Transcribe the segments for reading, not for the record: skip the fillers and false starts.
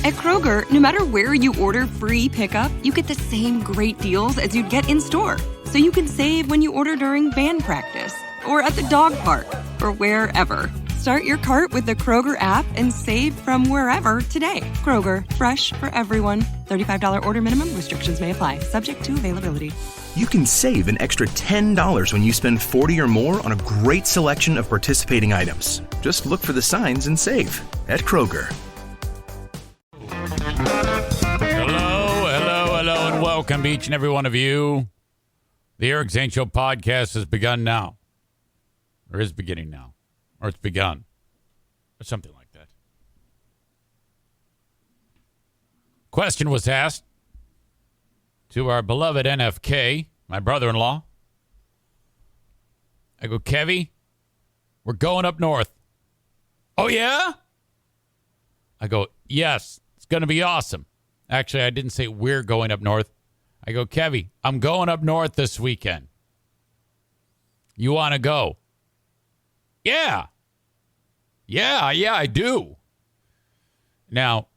At Kroger, no matter where you order free pickup, you get the same great deals as you'd get in-store. So you can save when you order during band practice, or at the dog park, or wherever. Start your cart with the Kroger app and save from wherever today. Kroger, fresh for everyone. $35 order minimum. Restrictions may apply. Subject to availability. You can save an extra $10 when you spend $40 or more on a great selection of participating items. Just look for the signs and save at Kroger. Hello, and welcome to each and every one of you. The Eric Zane Show podcast has begun now. Or is beginning now. Or it's begun. Or something like that. Question was asked to our beloved NFK, my brother-in-law. I go, Kevy, we're going up north. Oh, yeah? I go, yes, it's going to be awesome. Actually, I didn't say we're going up north. I go, Kevy, I'm going up north this weekend. You want to go? Yeah. Yeah, I do. Now,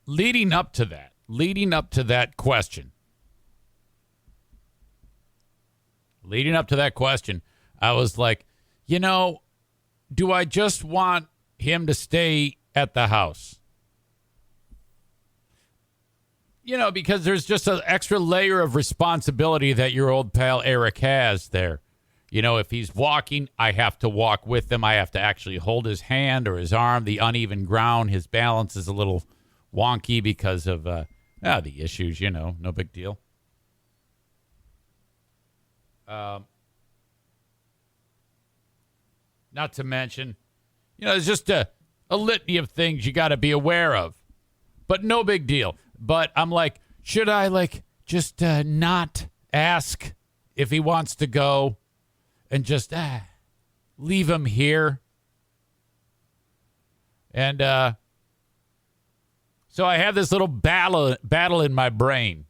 leading up to that question, I was like, do I just want him to stay at the house? Because there's just an extra layer of responsibility that your old pal Eric has there. If he's walking, I have to walk with him. I have to actually hold his hand or his arm, the uneven ground. His balance is a little wonky because of the issues, no big deal. Not to mention, there's just a litany of things you got to be aware of, but no big deal. But I'm like, should I just not ask if he wants to go and just leave him here? And so I have this little battle in my brain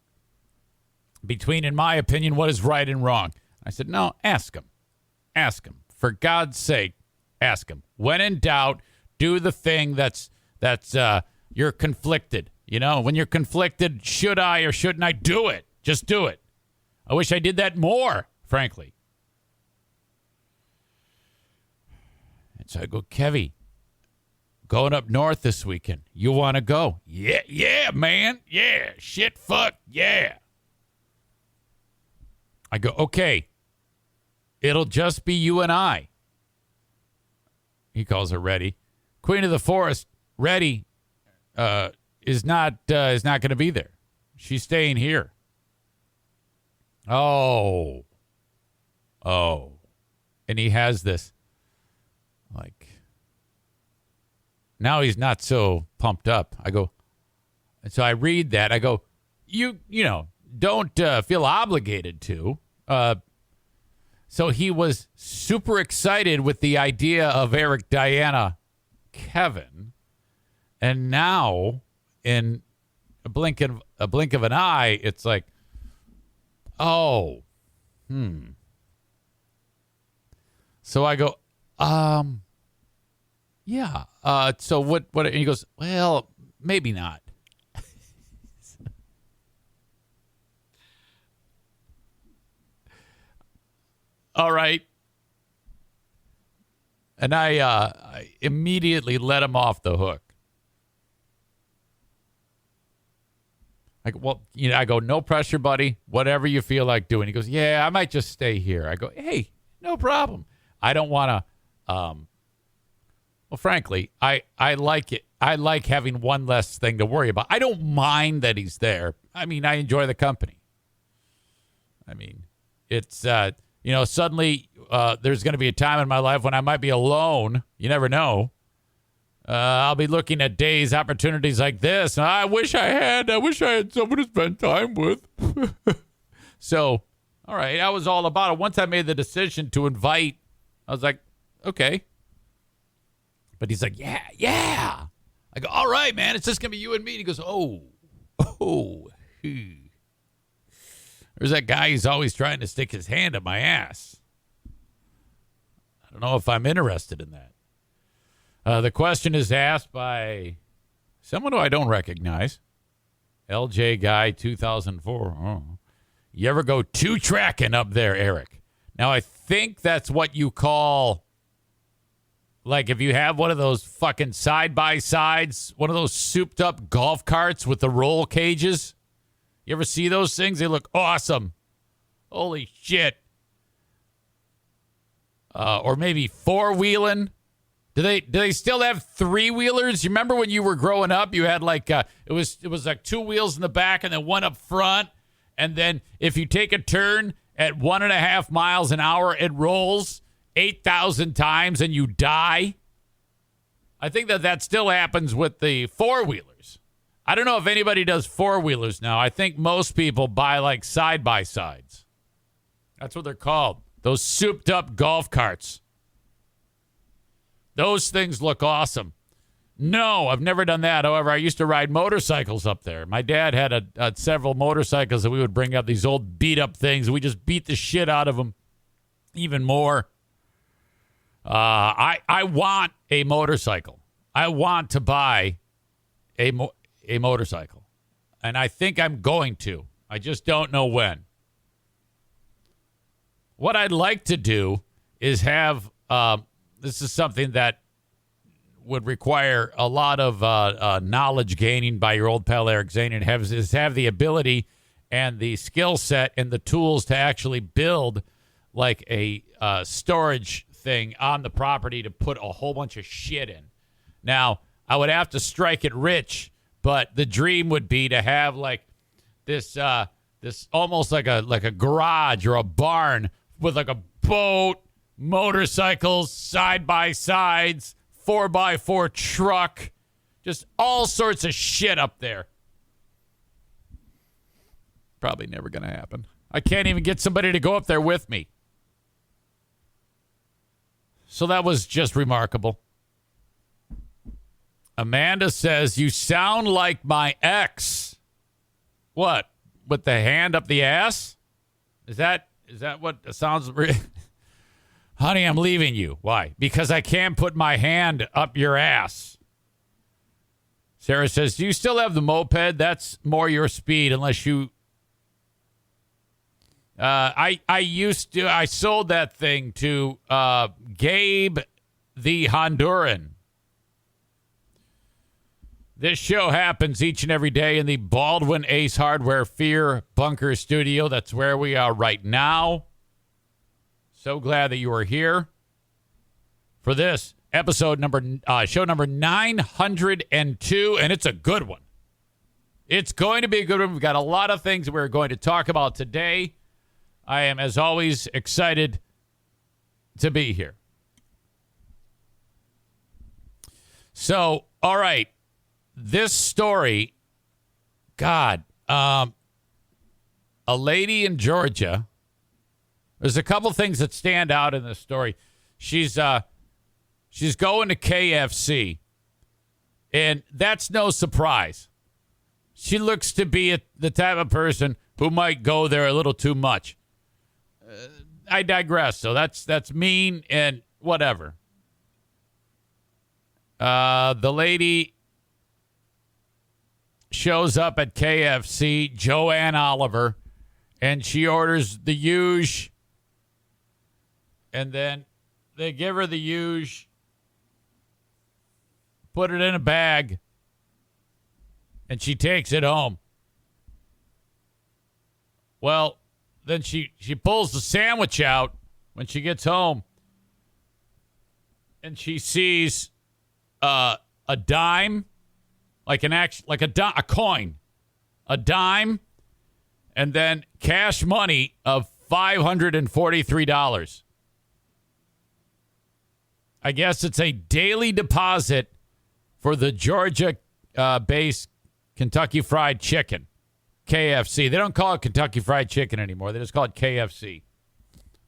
between, in my opinion, what is right and wrong. I said, no, ask him. For God's sake, ask him. When in doubt, do the thing that's you're conflicted. When you're conflicted, should I or shouldn't I do it? Just do it. I wish I did that more, frankly. And so I go, Kevy, going up north this weekend. You want to go? Yeah, man. Yeah, shit, fuck, yeah. I go, okay. It'll just be you and I. He calls her Reddy. Queen of the Forest, Reddy, is not going to be there. She's staying here. Oh. And he has this, now he's not so pumped up. I go, and so I read that. I go, you don't feel obligated to. So he was super excited with the idea of Eric, Diana, Kevin, and now in a blink of an eye, it's like, So I go, yeah. So what? And he goes, well, maybe not. All right. And I immediately let him off the hook. I go, no pressure, buddy. Whatever you feel like doing. He goes, yeah, I might just stay here. I go, hey, no problem. I don't want to. Well, frankly, I like it. I like having one less thing to worry about. I don't mind that he's there. I mean, I enjoy the company. I mean, it's, suddenly there's going to be a time in my life when I might be alone. You never know. I'll be looking at days, opportunities like this. I wish I had someone to spend time with. So, all right, I was all about it. Once I made the decision to invite, I was like, okay. But he's like, yeah. I go, all right, man, it's just going to be you and me. And he goes, there's that guy who's always trying to stick his hand up my ass. I don't know if I'm interested in that. The question is asked by Someone who I don't recognize. LJ Guy 2004. Oh. You ever go two-tracking up there, Eric? Now, I think that's what you call, like, if you have one of those fucking side-by-sides, one of those souped-up golf carts with the roll cages. You ever see those things? They look awesome. Holy shit. Or maybe four-wheeling. Do they still have three-wheelers? You remember when you were growing up, you had like it was like two wheels in the back and then one up front, and then if you take a turn at 1.5 miles an hour, it rolls 8,000 times and you die. I think that still happens with the four-wheelers. I don't know if anybody does four-wheelers now. I think most people buy like side-by-sides. That's what they're called. Those souped-up golf carts. Those things look awesome. No, I've never done that. However, I used to ride motorcycles up there. My dad had several motorcycles that we would bring up, these old beat-up things. We just beat the shit out of them even more. I want a motorcycle. I want to buy a motorcycle. And I think I'm going to. I just don't know when. What I'd like to do is have... this is something that would require a lot of knowledge gaining by your old pal Eric Zane, and have the ability and the skill set and the tools to actually build like a storage thing on the property to put a whole bunch of shit in. Now, I would have to strike it rich, but the dream would be to have like this almost like a garage or a barn with like a boat, motorcycles, side-by-sides, 4x4 truck, just all sorts of shit up there. Probably never going to happen. I can't even get somebody to go up there with me. So that was just remarkable. Amanda says, you sound like my ex. What? With the hand up the ass? Is that what sounds... Honey, I'm leaving you. Why? Because I can't put my hand up your ass. Sarah says, do you still have the moped? That's more your speed unless you... I sold that thing to Gabe the Honduran. This show happens each and every day in the Baldwin Ace Hardware Fear Bunker Studio. That's where we are right now. So glad that you are here for this show number 902, and it's a good one. It's going to be a good one. We've got a lot of things that we're going to talk about today. I am, as always, excited to be here. So, all right, this story, God, a lady in Georgia. There's a couple things that stand out in this story. She's going to KFC, and that's no surprise. She looks to be the type of person who might go there a little too much. I digress. So that's mean and whatever. The lady shows up at KFC, Joanne Oliver, and she orders the huge. And then they give her the huge, put it in a bag, and she takes it home. Well, then she pulls the sandwich out when she gets home, and she sees a dime, a coin, a dime, and then cash money of $543. I guess it's a daily deposit for the Georgia-based Kentucky Fried Chicken, KFC. They don't call it Kentucky Fried Chicken anymore. They just call it KFC.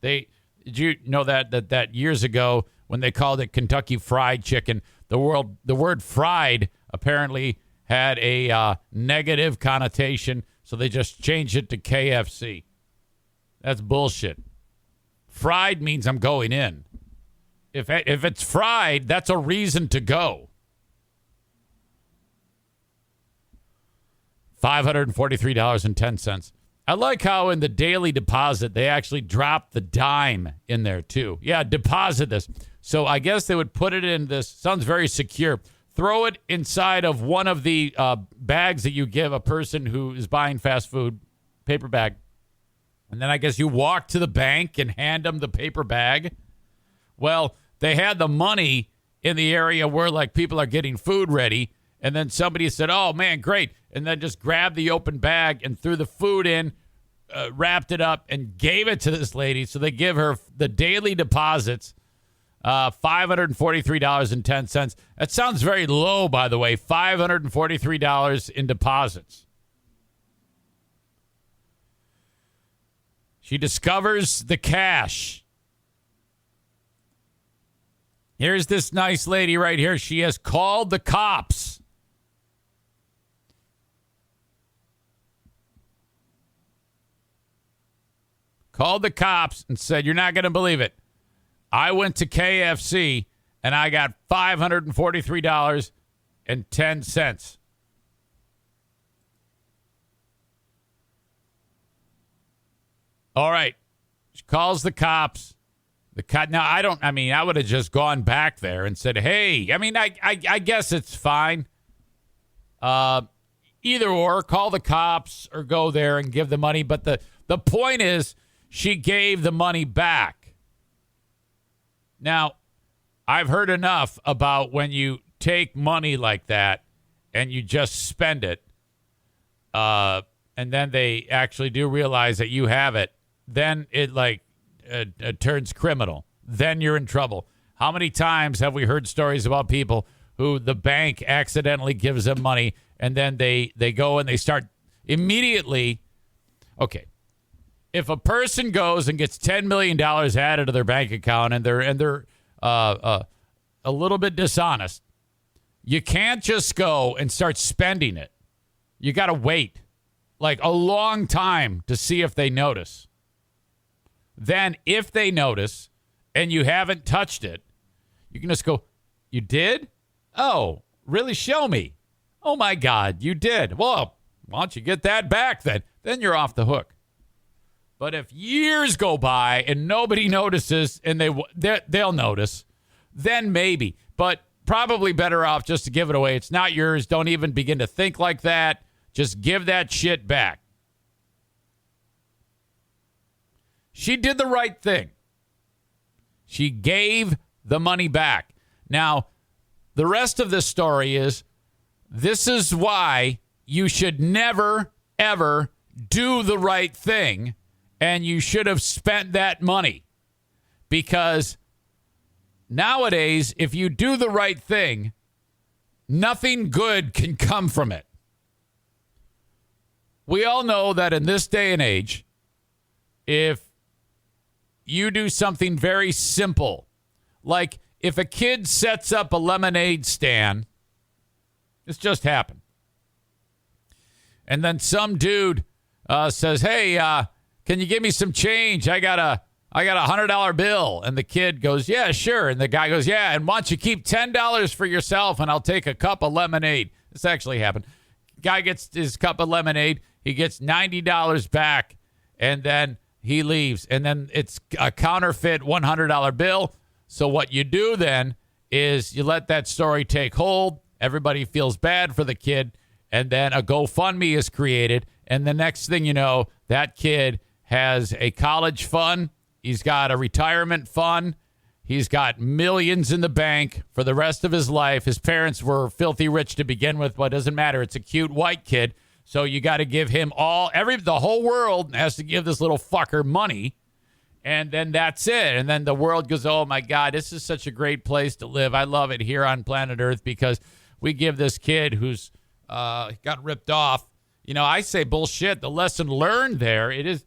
Did you know that years ago when they called it Kentucky Fried Chicken, the word fried apparently had a negative connotation, so they just changed it to KFC. That's bullshit. Fried means I'm going in. If it's fried, that's a reason to go. $543.10. I like how in the daily deposit, they actually dropped the dime in there, too. Yeah, deposit this. So I guess they would put it in this. Sounds very secure. Throw it inside of one of the bags that you give a person who is buying fast food, paper bag. And then I guess you walk to the bank and hand them the paper bag. Well, they had the money in the area where, like, people are getting food ready. And then somebody said, oh, man, great. And then just grabbed the open bag and threw the food in, wrapped it up, and gave it to this lady. So they give her the daily deposits, $543.10. That sounds very low, by the way, $543 in deposits. She discovers the cash. Here's this nice lady right here. She has called the cops. Called the cops and said, you're not going to believe it. I went to KFC and I got $543.10. All right. She calls the cops. Now, I would have just gone back there and said, hey, I guess it's fine. Either or, call the cops or go there and give the money. But the point is, she gave the money back. Now, I've heard enough about when you take money like that and you just spend it, and then they actually do realize that you have it, then it turns criminal. Then you're in trouble. How many times have we heard stories about people who the bank accidentally gives them money and then they go and they start immediately. Okay. If a person goes and gets $10 million added to their bank account and they're a little bit dishonest, you can't just go and start spending it. You got to wait like a long time to see if they notice. Then if they notice and you haven't touched it, you can just go, you did? Oh, really? Show me. Oh, my God, you did. Well, why don't you get that back then? Then you're off the hook. But if years go by and nobody notices and they'll notice, then maybe. But probably better off just to give it away. It's not yours. Don't even begin to think like that. Just give that shit back. She did the right thing. She gave the money back. Now, the rest of this story is, this is why you should never, ever do the right thing, and you should have spent that money. Because nowadays, if you do the right thing, nothing good can come from it. We all know that in this day and age, if you do something very simple, like if a kid sets up a lemonade stand, this just happened. And then some dude says, hey, can you give me some change? I got a $100 bill. And the kid goes, yeah, sure. And the guy goes, yeah, and why don't you keep $10 for yourself and I'll take a cup of lemonade. This actually happened. Guy gets his cup of lemonade. He gets $90 back, and then he leaves. And then it's a counterfeit $100 bill. So what you do then is you let that story take hold. Everybody feels bad for the kid. And then a GoFundMe is created. And the next thing you know, that kid has a college fund. He's got a retirement fund. He's got millions in the bank for the rest of his life. His parents were filthy rich to begin with, but it doesn't matter. It's a cute white kid. So you got to give him the whole world has to give this little fucker money. And then that's it. And then the world goes, oh, my God, this is such a great place to live. I love it here on planet Earth because we give this kid who's got ripped off. You know, I say bullshit. The lesson learned there, it is,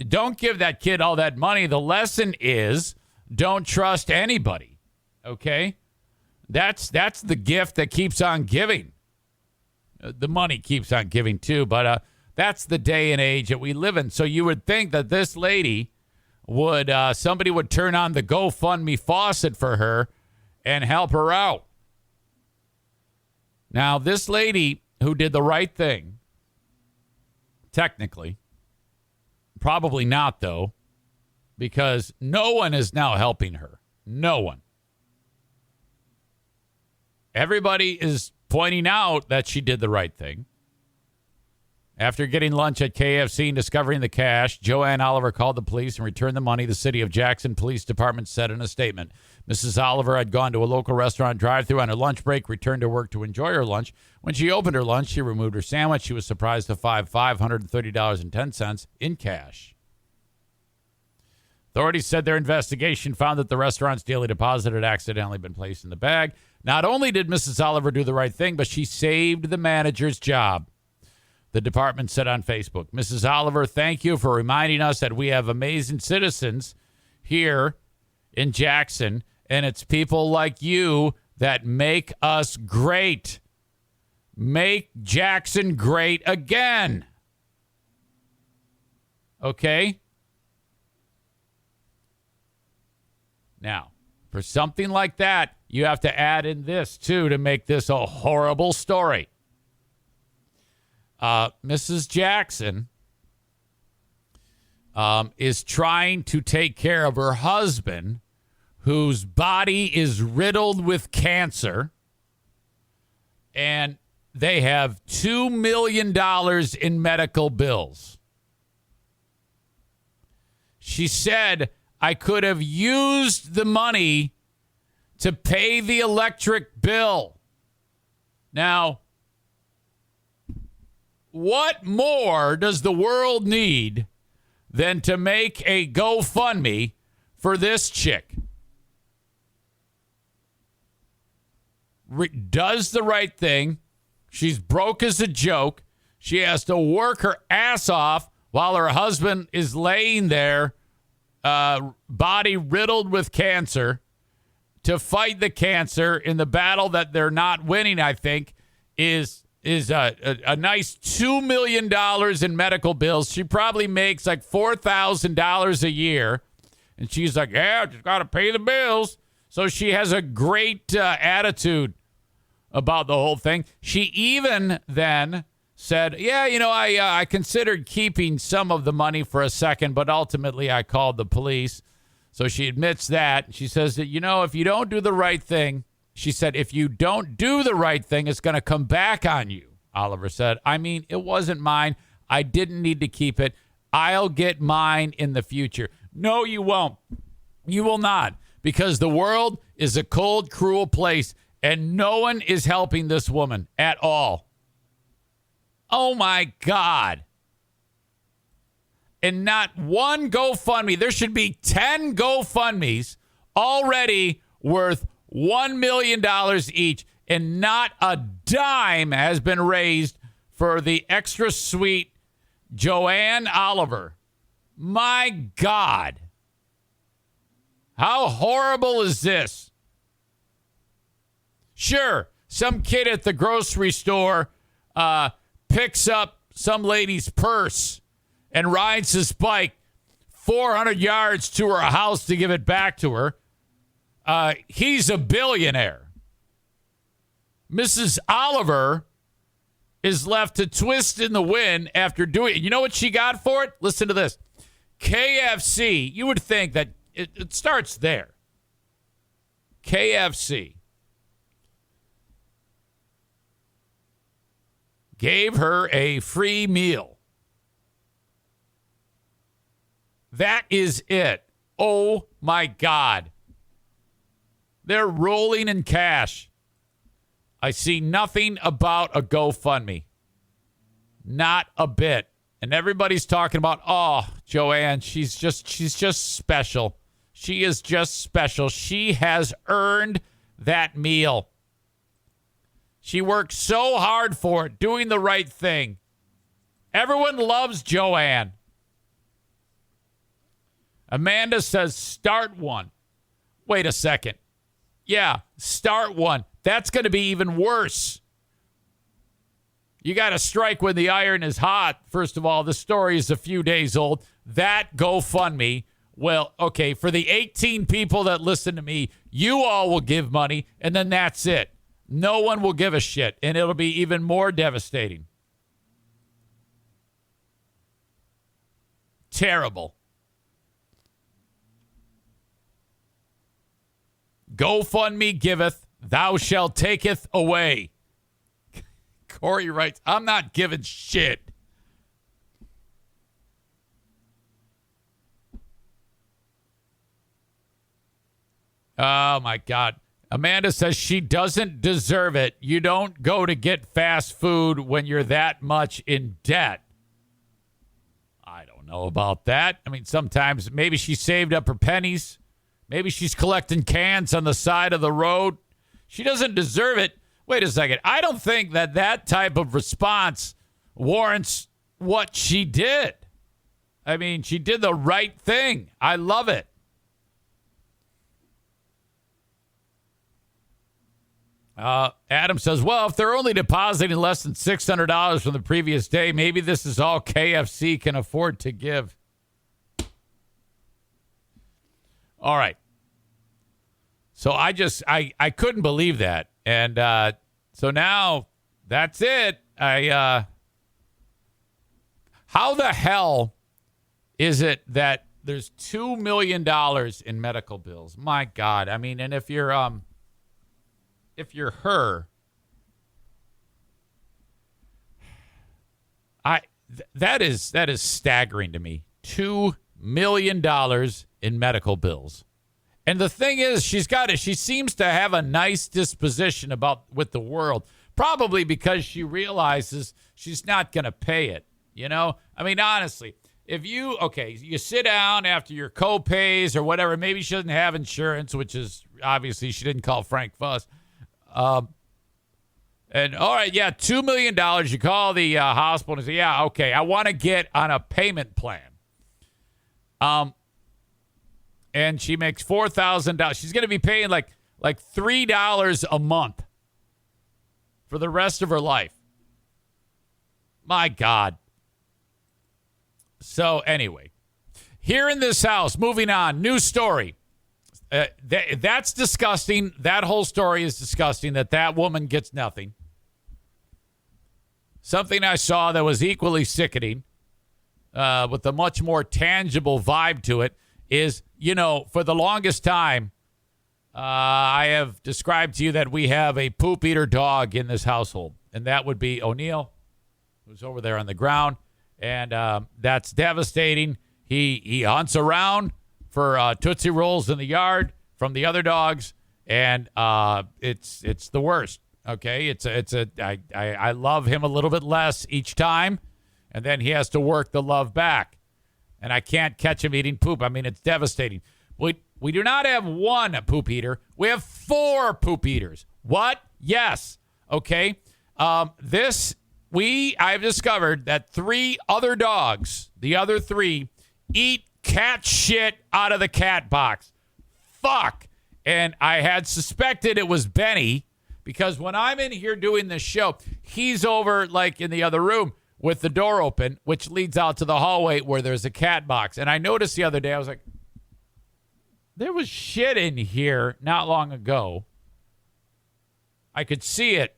don't give that kid all that money. The lesson is don't trust anybody. Okay? That's the gift that keeps on giving. The money keeps on giving too, but that's the day and age that we live in. So you would think that this lady would, somebody would turn on the GoFundMe faucet for her and help her out. Now, this lady who did the right thing technically. Probably not, though, because no one is now helping her. No one. Everybody is pointing out that she did the right thing. After getting lunch at KFC and discovering the cash, Joanne Oliver called the police and returned the money, the City of Jackson Police Department said in a statement. Mrs. Oliver had gone to a local restaurant drive-thru on her lunch break, returned to work to enjoy her lunch. When she opened her lunch, she removed her sandwich. She was surprised to find $530.10 in cash. Authorities said their investigation found that the restaurant's daily deposit had accidentally been placed in the bag. Not only did Mrs. Oliver do the right thing, but she saved the manager's job. The department said on Facebook, Mrs. Oliver, thank you for reminding us that we have amazing citizens here in Jackson, and it's people like you that make us great. Make Jackson great again. Okay? Now, for something like that, you have to add in this, too, to make this a horrible story. Mrs. Jackson is trying to take care of her husband, whose body is riddled with cancer, and they have $2 million in medical bills. She said, I could have used the money to pay the electric bill. Now, what more does the world need than to make a GoFundMe for this chick? Does the right thing. She's broke as a joke. She has to work her ass off while her husband is laying there, body riddled with cancer, to fight the cancer in the battle that they're not winning, I think, is a nice $2 million in medical bills. She probably makes like $4,000 a year. And she's like, yeah, just got to pay the bills. So she has a great attitude about the whole thing. She even then said, yeah, I considered keeping some of the money for a second, but ultimately I called the police. So she admits that. She says that, if you don't do the right thing, she said, if you don't do the right thing, it's going to come back on you, Oliver said. I mean, it wasn't mine. I didn't need to keep it. I'll get mine in the future. No, you won't. You will not, because the world is a cold, cruel place, and no one is helping this woman at all. Oh, my God. And not one GoFundMe. There should be 10 GoFundMes already worth $1 million each, and not a dime has been raised for the extra sweet Joanne Oliver. My God. How horrible is this? Sure, some kid at the grocery store picks up some lady's purse and rides his bike 400 yards to her house to give it back to her. He's a billionaire. Mrs. Oliver is left to twist in the wind after doing it. You know what she got for it? Listen to this. KFC, you would think that it starts there. KFC gave her a free meal. That is it. Oh, my God. They're rolling in cash. I see nothing about a GoFundMe. Not a bit. And everybody's talking about, oh, Joanne, she's just special. She is just special. She has earned that meal. She worked so hard for it, doing the right thing. Everyone loves Joanne. Amanda says, start one. Wait a second. Yeah, start one. That's going to be even worse. You got to strike when the iron is hot. First of all, the story is a few days old. That GoFundMe, well, okay, for the 18 people that listen to me, you all will give money, and then that's it. No one will give a shit, and it'll be even more devastating. terrible. GoFundMe giveth, thou shalt taketh away. Corey writes, I'm not giving shit. Oh, my God. Amanda says she doesn't deserve it. You don't go to get fast food when you're that much in debt. I don't know about that. I mean, sometimes maybe she saved up her pennies. Maybe she's collecting cans on the side of the road. She doesn't deserve it. Wait a second. I don't think that type of response warrants what she did. I mean, she did the right thing. I love it. Adam says, well, if they're only depositing less than $600 from the previous day, maybe this is all KFC can afford to give. All right. So I couldn't believe that. And so now that's it. How the hell is it that there's $2 million in medical bills? My God. I mean, and if you're her, that is staggering to me. $2 million in medical bills. And the thing is, she seems to have a nice disposition with the world, probably because she realizes she's not going to pay it. You know, I mean, honestly, if you sit down after your co-pays or whatever, maybe she doesn't have insurance, which is obviously she didn't call Frank Fuss. And all right, yeah, $2 million. You call the hospital and say, yeah, okay, I want to get on a payment plan. And she makes $4,000. She's going to be paying like $3 a month for the rest of her life. My God. So anyway, here in this house, moving on, new story. That's disgusting. That whole story is disgusting that woman gets nothing. Something I saw that was equally sickening, with a much more tangible vibe to it, is, for the longest time, I have described to you that we have a poop eater dog in this household, and that would be O'Neill, who's over there on the ground, and that's devastating. He hunts around for Tootsie Rolls in the yard from the other dogs, and it's the worst. Okay, I love him a little bit less each time, and then he has to work the love back. And I can't catch him eating poop. I mean, it's devastating. We do not have one poop eater. We have 4 poop eaters. What? Yes. Okay. I've discovered that 3 other dogs, the other 3, eat cat shit out of the cat box. Fuck. And I had suspected it was Benny, because when I'm in here doing this show, he's over like in the other room with the door open, which leads out to the hallway where there's a cat box. And I noticed the other day, I was like, there was shit in here not long ago. I could see it,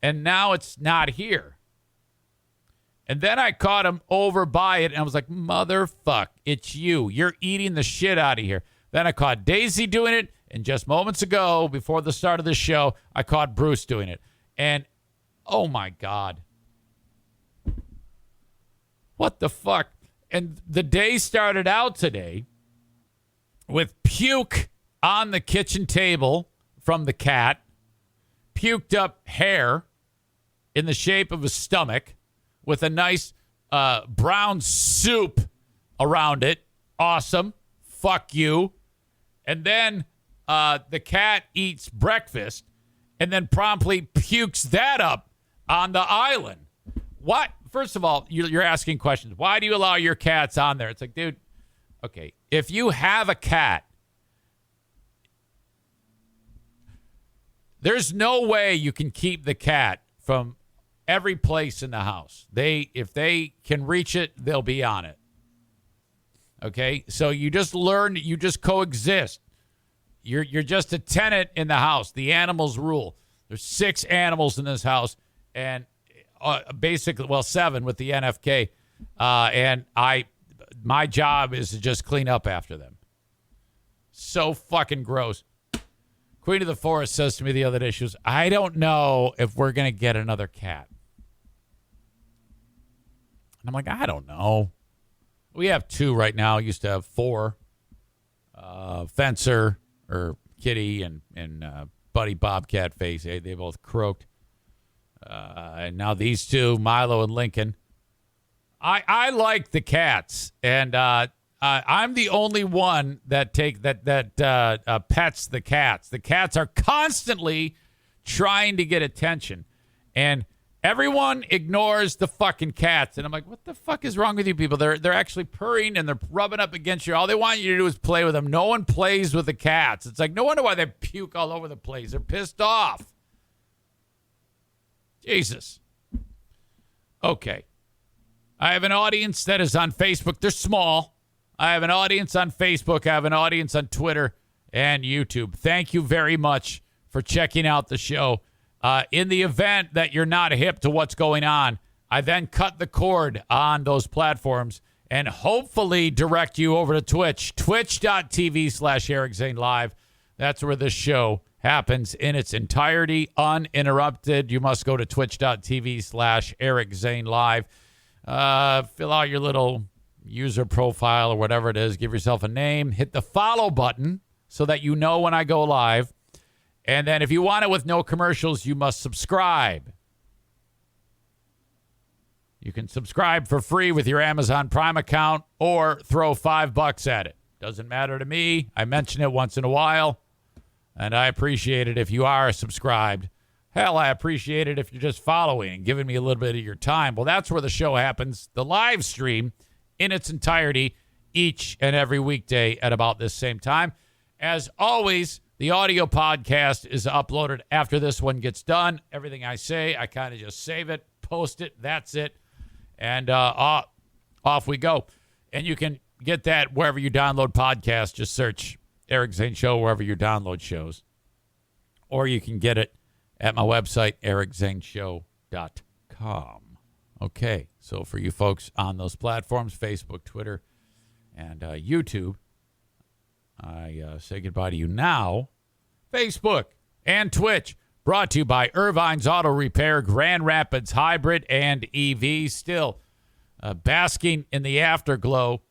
and now it's not here. And then I caught him over by it, and I was like, motherfuck, it's you. You're eating the shit out of here. Then I caught Daisy doing it, and just moments ago, before the start of the show, I caught Bruce doing it. And, oh my God. What the fuck? And the day started out today with puke on the kitchen table from the cat, puked up hair in the shape of a stomach with a nice brown soup around it. Awesome. Fuck you. And then the cat eats breakfast and then promptly pukes that up on the island. What? First of all, you're asking questions. Why do you allow your cats on there? It's like, dude, okay, if you have a cat, there's no way you can keep the cat from every place in the house. If they can reach it, they'll be on it. Okay? So you just learn, you just coexist. You're just a tenant in the house. The animals rule. There's 6 animals in this house, and basically, 7 with the NFK. And my job is to just clean up after them. So fucking gross. Queen of the Forest says to me the other day, she goes, I don't know if we're going to get another cat. And I'm like, I don't know. We have 2 right now. Used to have 4. Fencer, or Kitty, and Buddy Bobcat Face. They both croaked. And now these 2, Milo and Lincoln. I like the cats, and I'm the only one that pets the cats. The cats are constantly trying to get attention, and everyone ignores the fucking cats. And I'm like, what the fuck is wrong with you people? They're actually purring and they're rubbing up against you. All they want you to do is play with them. No one plays with the cats. It's like, no wonder why they puke all over the place. They're pissed off. Jesus. Okay. I have an audience that is on Facebook. They're small. I have an audience on Facebook. I have an audience on Twitter and YouTube. Thank you very much for checking out the show. In the event that you're not hip to what's going on, I then cut the cord on those platforms and hopefully direct you over to Twitch, twitch.tv/Eric Zane Live. That's where this show happens in its entirety, uninterrupted. You must go to twitch.tv/Eric Zane Live. Fill out your little user profile or whatever it is. Give yourself a name. Hit the follow button so that you know when I go live. And then if you want it with no commercials, you must subscribe. You can subscribe for free with your Amazon Prime account or throw $5 at it. Doesn't matter to me. I mention it once in a while, and I appreciate it if you are subscribed. Hell, I appreciate it if you're just following and giving me a little bit of your time. Well, that's where the show happens, the live stream in its entirety, each and every weekday at about this same time. As always, the audio podcast is uploaded after this one gets done. Everything I say, I kind of just save it, post it, that's it, and off we go. And you can get that wherever you download podcasts. Just search Eric Zane Show wherever you download shows. Or you can get it at my website, ericzaneshow.com. Okay, so for you folks on those platforms, Facebook, Twitter, and YouTube, I say goodbye to you now. Facebook and Twitch, brought to you by Irvine's Auto Repair, Grand Rapids Hybrid and EV. Still basking in the afterglow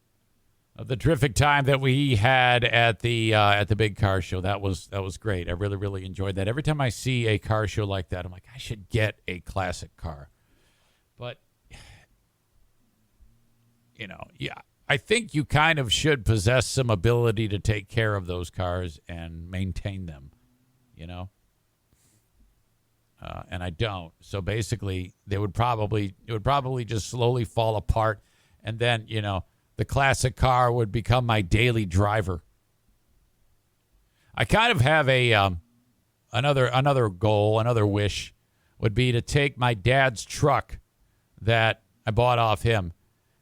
of the terrific time that we had at the big car show. That was great. I really, really enjoyed that. Every time I see a car show like that, I'm like, I should get a classic car. But, yeah, I think you kind of should possess some ability to take care of those cars and maintain them, and I don't. So basically, it would probably just slowly fall apart, and then the classic car would become my daily driver. I kind of have a another goal, another wish would be to take my dad's truck that I bought off him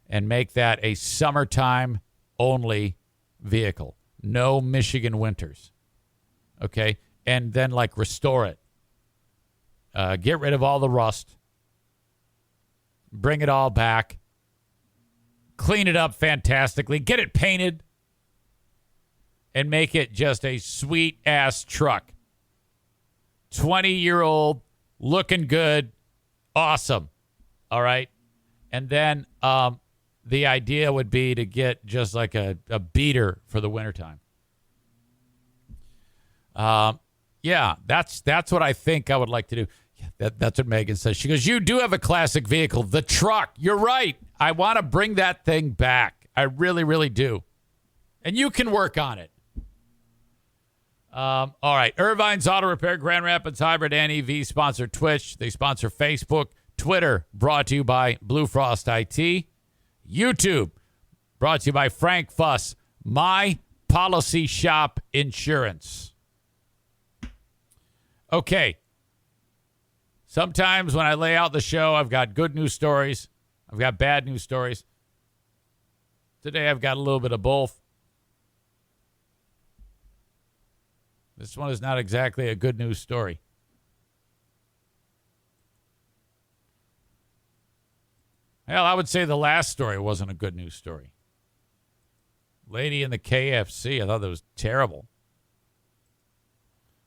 and make that a summertime only vehicle. No Michigan winters. Okay? And then restore it. Get rid of all the rust. Bring it all back. Clean it up fantastically. Get it painted. And make it just a sweet-ass truck. 20-year-old, looking good, awesome. All right? And then the idea would be to get just like a beater for the wintertime. Yeah, that's what I think I would like to do. Yeah, that's what Megan says. She goes, you do have a classic vehicle, the truck. You're right. I want to bring that thing back. I really, really do. And you can work on it. All right. Irvine's Auto Repair, Grand Rapids Hybrid and EV sponsor Twitch. They sponsor Facebook. Twitter, brought to you by Blue Frost IT. YouTube, brought to you by Frank Fuss, My Policy Shop Insurance. Okay. Sometimes when I lay out the show, I've got good news stories. I've got bad news stories. Today, I've got a little bit of both. This one is not exactly a good news story. Hell, I would say the last story wasn't a good news story. Lady in the KFC. I thought that was terrible.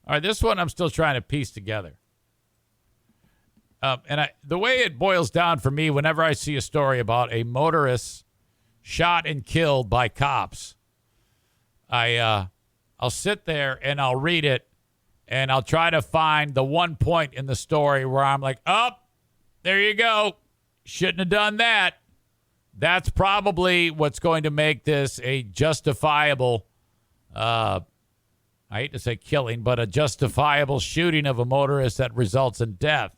All right, this one I'm still trying to piece together. The way it boils down for me whenever I see a story about a motorist shot and killed by cops, I'll sit there and I'll read it, and I'll try to find the one point in the story where I'm like, oh, there you go. Shouldn't have done that. That's probably what's going to make this a justifiable, I hate to say killing, but a justifiable shooting of a motorist that results in death.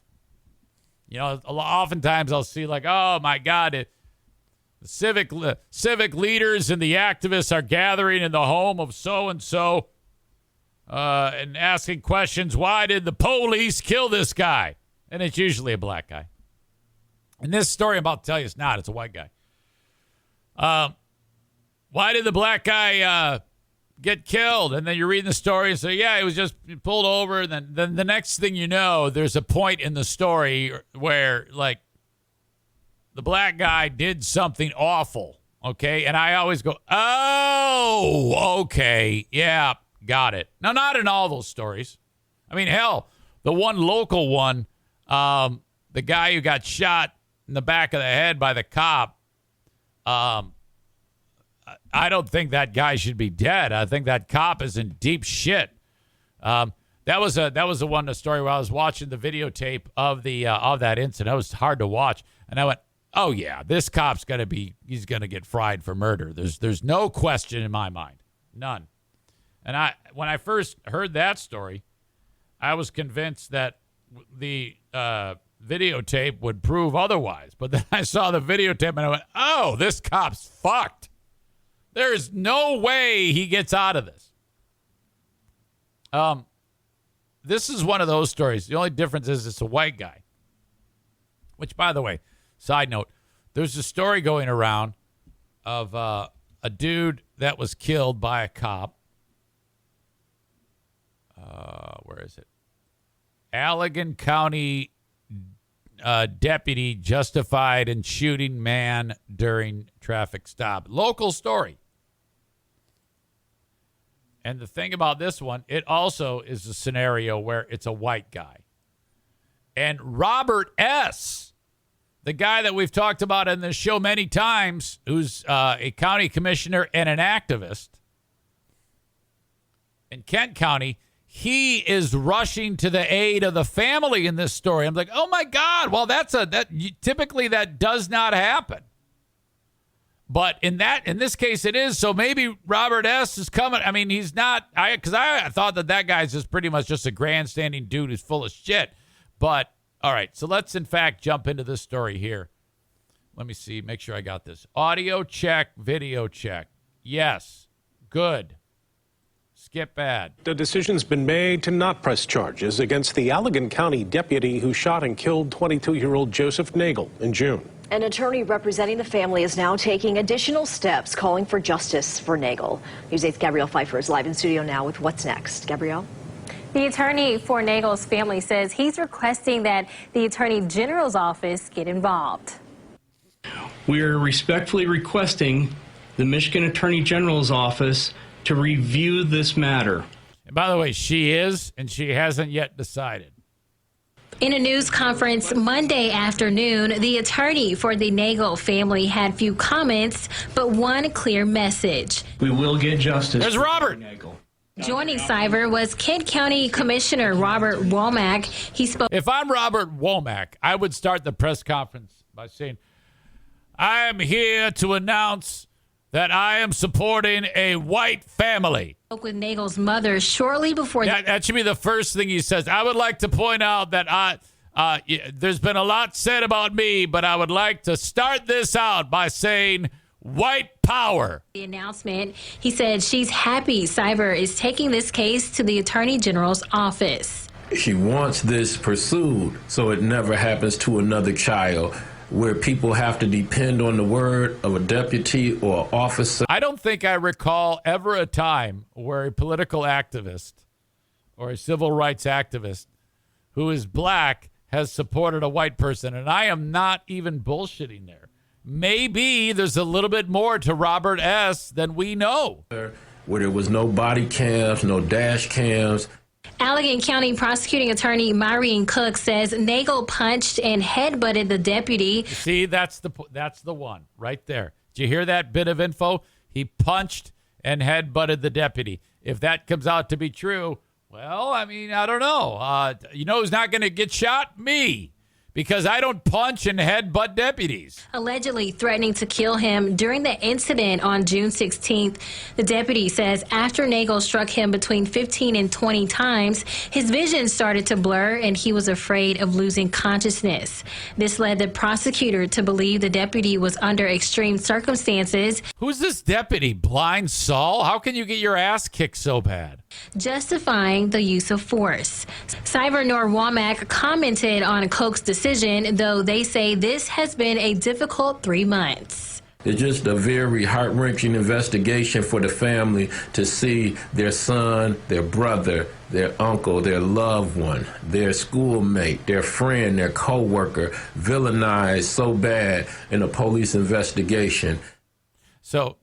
You know, oftentimes I'll see like, oh, my God, the civic leaders and the activists are gathering in the home of so-and-so and asking questions. Why did the police kill this guy? And it's usually a black guy. And this story I'm about to tell you is not. It's a white guy. Why did the black guy get killed? And then you're reading the story and say, yeah, he was just pulled over. And then the next thing you know, there's a point in the story where, like, the black guy did something awful, okay? And I always go, oh, okay, yeah, got it. Now, not in all those stories. I mean, hell, the one local one, the guy who got shot in the back of the head by the cop, I don't think that guy should be dead. I think that cop is in deep shit. That was the story where I was watching the videotape of that incident. It was hard to watch, and I went, oh yeah, this cop's he's gonna get fried for murder. There's no question in my mind, none. And when I first heard that story, I was convinced that the videotape would prove otherwise. But then I saw the videotape and I went, oh, this cop's fucked. There's no way he gets out of this. This is one of those stories. The only difference is it's a white guy. Which, by the way, side note, there's a story going around of a dude that was killed by a cop. Where is it? Allegan County deputy justified in shooting man during traffic stop. Local story. And the thing about this one, it also is a scenario where it's a white guy. And Robert S., the guy that we've talked about in this show many times, who's a county commissioner and an activist in Kent County, he is rushing to the aid of the family in this story. I'm like, oh my God! Well, typically that does not happen, but in this case it is. So maybe Robert S. is coming. I mean, he's not. I thought that guy's just pretty much just a grandstanding dude who's full of shit. But all right, so let's in fact jump into this story here. Let me see. Make sure I got this. Audio check, video check. Yes, good. Skip bad. The decision's been made to not press charges against the Allegan County deputy who shot and killed 22-year-old Joseph Nagel in June. An attorney representing the family is now taking additional steps, calling for justice for Nagel. News 8's Gabrielle Pfeiffer is live in studio now with what's next. Gabrielle? The attorney for Nagel's family says he's requesting that the Attorney General's office get involved. We are respectfully requesting the Michigan Attorney General's office to review this matter. And by the way, she is, and she hasn't yet decided. In a news conference Monday afternoon, the attorney for the Nagel family had few comments, but one clear message. We will get justice. There's Robert. Nagel. Joining Cyber was Kent County Commissioner Robert Womack. He spoke. If I'm Robert Womack, I would start the press conference by saying, I am here to announce that I am supporting a white family. Spoke with Nagel's mother shortly before. That should be the first thing he says. I would like to point out that there's been a lot said about me, but I would like to start this out by saying white power. The announcement, he said she's happy Cyber is taking this case to the Attorney General's office. She wants this pursued so it never happens to another child, where people have to depend on the word of a deputy or officer. I don't think I recall ever a time where a political activist or a civil rights activist who is black has supported a white person. And I am not even bullshitting there. maybe there's a little bit more to Robert S. than we know. Where there was no body cams, no dash cams. Allegan County prosecuting attorney Maureen Cook says Nagel punched and headbutted the deputy. See, that's the one right there. Did you hear that bit of info? He punched and headbutted the deputy. If that comes out to be true, well, I mean, I don't know. You know who's not going to get shot? Me. Because I don't punch and headbutt deputies. Allegedly threatening to kill him during the incident on June 16th. The deputy says after Nagel struck him between 15 and 20 times, his vision started to blur and he was afraid of losing consciousness. This led the prosecutor to believe the deputy was under extreme circumstances. Who's this deputy? Blind Saul? How can you get your ass kicked so bad? Justifying the use of force. Cyber Nor Womack commented on Coke's decision, though they say this has been a difficult 3 months. It's just a very heart-wrenching investigation for the family to see their son, their brother, their uncle, their loved one, their schoolmate, their friend, their co-worker villainized so bad in a police investigation. So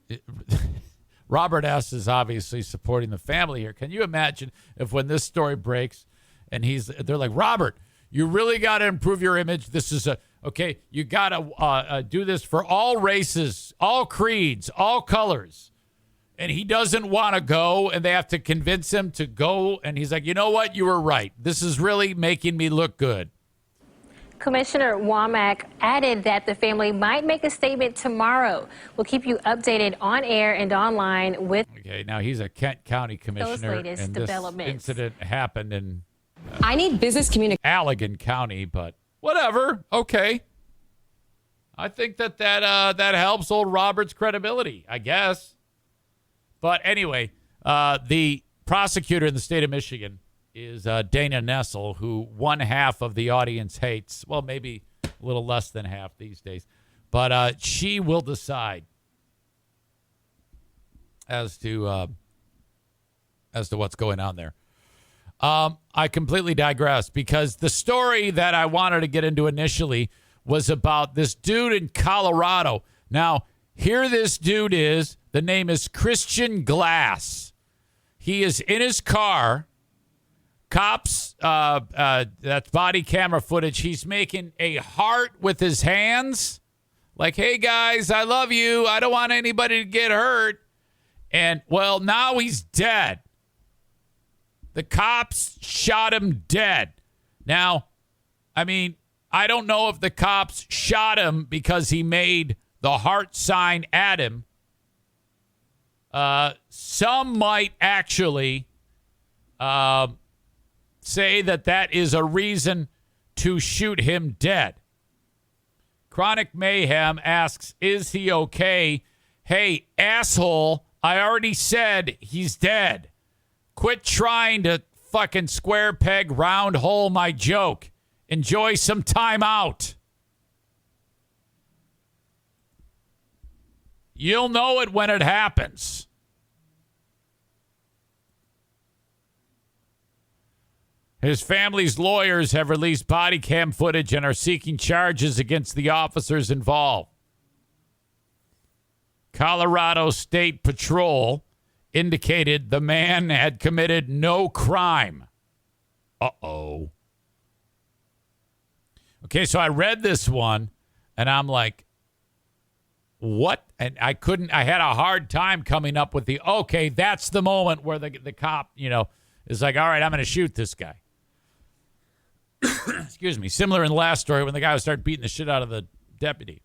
Robert S. is obviously supporting the family here. Can you imagine if when this story breaks and they're like, Robert, you really got to improve your image. This is okay. You got to do this for all races, all creeds, all colors. And he doesn't want to go and they have to convince him to go. And he's like, you know what? You were right. This is really making me look good. Commissioner Womack added that the family might make a statement tomorrow. We'll keep you updated on air and online with. Okay, now he's a Kent County commissioner, those latest and developments. This incident happened in I need business communication. Allegan County, but whatever. Okay, I think that helps old Robert's credibility, I guess. But anyway, the prosecutor in the state of Michigan is Dana Nessel, who one half of the audience hates. Well, maybe a little less than half these days. But she will decide as to what's going on there. I completely digress because the story that I wanted to get into initially was about this dude in Colorado. Now, here this dude is. The name is Christian Glass. He is in his car. Cops, that's body camera footage. He's making a heart with his hands. Like, hey, guys, I love you. I don't want anybody to get hurt. And, well, now he's dead. The cops shot him dead. Now, I mean, I don't know if the cops shot him because he made the heart sign at him. Some might actually say that is a reason to shoot him dead. Chronic Mayhem asks, is he okay? Hey, asshole, I already said he's dead. Quit trying to fucking square peg round hole my joke. Enjoy some time out. You'll know it when it happens. His family's lawyers have released body cam footage and are seeking charges against the officers involved. Colorado State Patrol indicated the man had committed no crime. Uh-oh. Okay, so I read this one, and I'm like, what? And I had a hard time coming up with okay, that's the moment where the cop, is like, all right, I'm going to shoot this guy. Excuse me. Similar in the last story when the guy started beating the shit out of the deputy.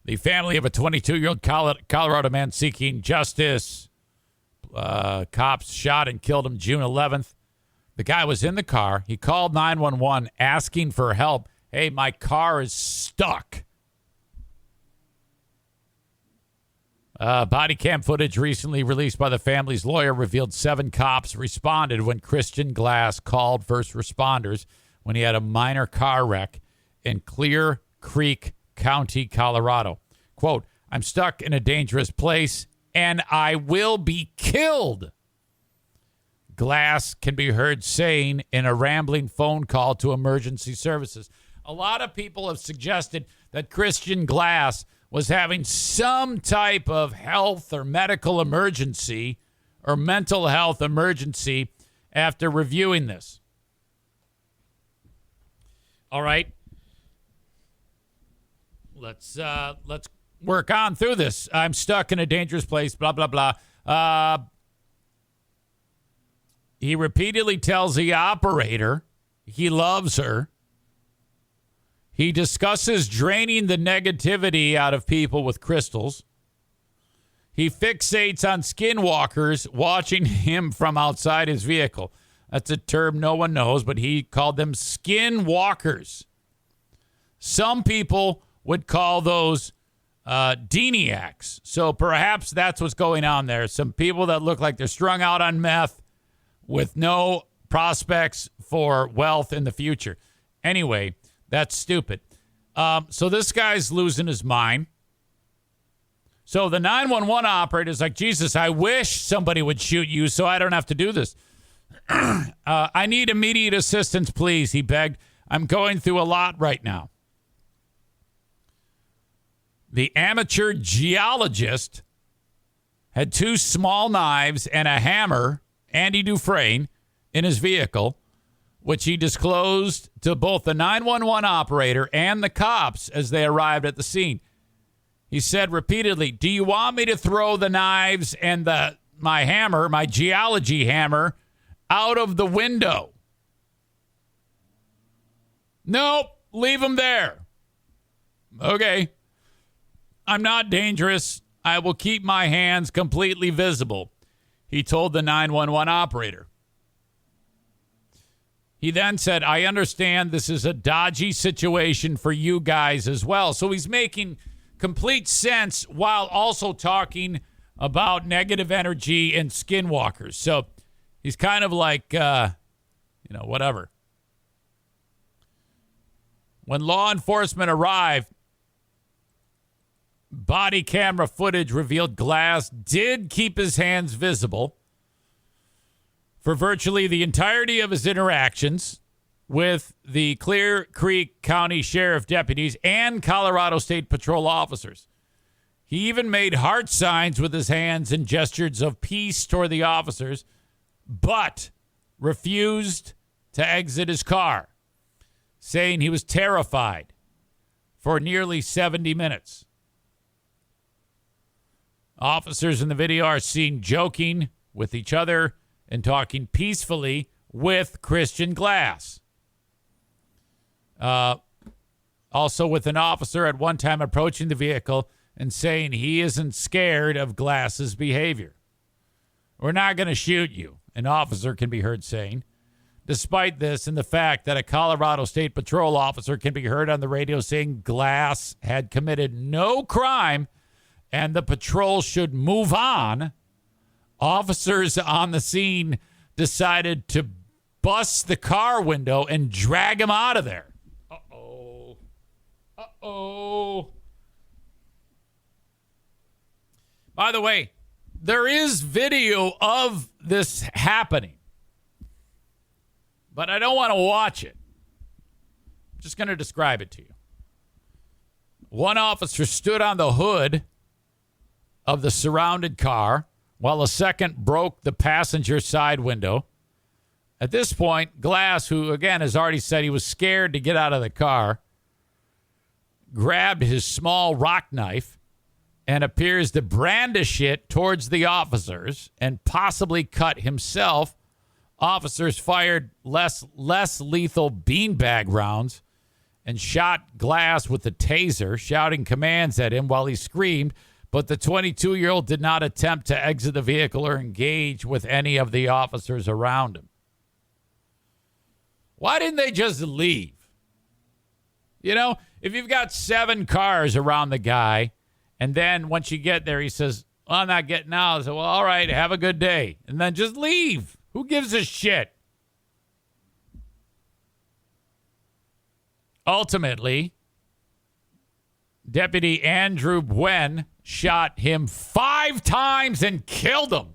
The family of a 22-year-old Colorado man seeking justice. Cops shot and killed him June 11th. The guy was in the car. He called 911 asking for help. Hey, my car is stuck. Body cam footage recently released by the family's lawyer revealed 7 cops responded when Christian Glass called first responders when he had a minor car wreck in Clear Creek County, Colorado. Quote, I'm stuck in a dangerous place and I will be killed. Glass can be heard saying in a rambling phone call to emergency services. A lot of people have suggested that Christian Glass was having some type of health or medical emergency or mental health emergency after reviewing this. All right. Let's work on through this. I'm stuck in a dangerous place, blah, blah, blah. He repeatedly tells the operator he loves her. He discusses draining the negativity out of people with crystals. He fixates on skinwalkers watching him from outside his vehicle. That's a term no one knows, but he called them skinwalkers. Some people would call those deniacs. So perhaps that's what's going on there. Some people that look like they're strung out on meth with no prospects for wealth in the future. Anyway, that's stupid. So this guy's losing his mind. So the 911 operator is like, Jesus, I wish somebody would shoot you so I don't have to do this. I need immediate assistance, please, he begged. I'm going through a lot right now. The amateur geologist had 2 small knives and a hammer, Andy Dufresne, in his vehicle, which he disclosed to both the 911 operator and the cops as they arrived at the scene. He said repeatedly, do you want me to throw the knives and my hammer, my geology hammer, out of the window? Nope, leave them there. Okay. I'm not dangerous. I will keep my hands completely visible, he told the 911 operator. He then said, I understand this is a dodgy situation for you guys as well. So he's making complete sense while also talking about negative energy and skinwalkers. So he's kind of like, whatever. When law enforcement arrived, body camera footage revealed Glass did keep his hands visible for virtually the entirety of his interactions with the Clear Creek County Sheriff deputies and Colorado State Patrol officers. He even made heart signs with his hands and gestures of peace toward the officers, but refused to exit his car, saying he was terrified for nearly 70 minutes. Officers in the video are seen joking with each other and talking peacefully with Christian Glass. Also with an officer at one time approaching the vehicle and saying he isn't scared of Glass's behavior. We're not going to shoot you, an officer can be heard saying. Despite this and the fact that a Colorado State Patrol officer can be heard on the radio saying Glass had committed no crime and the patrol should move on, officers on the scene decided to bust the car window and drag him out of there. Uh-oh. By the way, there is video of this happening, but I don't want to watch it. I'm just going to describe it to you. One officer stood on the hood of the surrounded car while a second broke the passenger side window. At this point, Glass, who again has already said he was scared to get out of the car, grabbed his small rock knife and appears to brandish it towards the officers and possibly cut himself. Officers fired less lethal beanbag rounds and shot Glass with a taser, shouting commands at him while he screamed. But the 22-year-old did not attempt to exit the vehicle or engage with any of the officers around him. Why didn't they just leave? You know, if you've got 7 cars around the guy, and then once you get there, he says, well, I'm not getting out. I said, well, all right, have a good day. And then just leave. Who gives a shit? Ultimately, Deputy Andrew Buen shot him 5 times and killed him.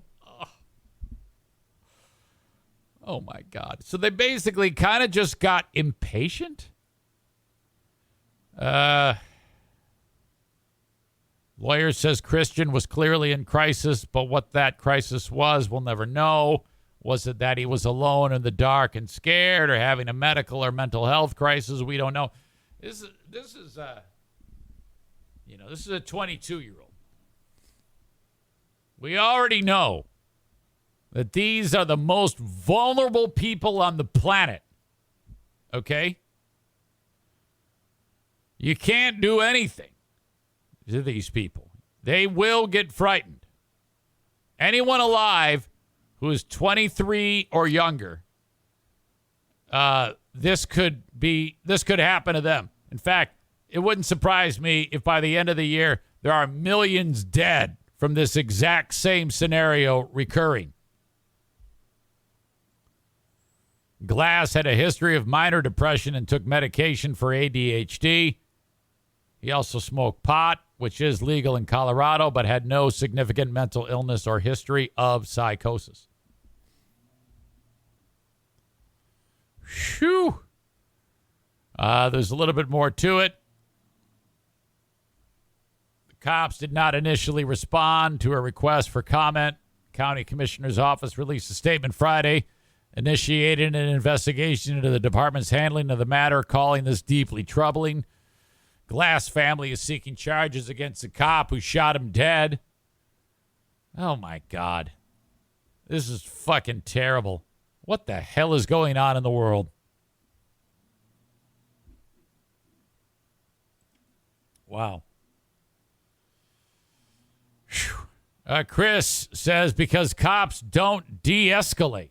Oh, my God. So they basically kind of just got impatient. Lawyer says Christian was clearly in crisis, but what that crisis was, we'll never know. Was it that he was alone in the dark and scared, or having a medical or mental health crisis? We don't know. This is a 22-year-old. We already know that these are the most vulnerable people on the planet. Okay? You can't do anything to these people. They will get frightened. Anyone alive who is 23 or younger, this could happen to them. In fact, it wouldn't surprise me if by the end of the year there are millions dead from this exact same scenario recurring. Glass had a history of minor depression and took medication for ADHD. He also smoked pot, which is legal in Colorado, but had no significant mental illness or history of psychosis. Phew. There's a little bit more to it. The cops did not initially respond to a request for comment. County Commissioner's Office released a statement Friday, initiated an investigation into the department's handling of the matter, calling this deeply troubling. Glass family is seeking charges against the cop who shot him dead. Oh, my God. This is fucking terrible. What the hell is going on in the world? Wow. Chris says because cops don't de-escalate.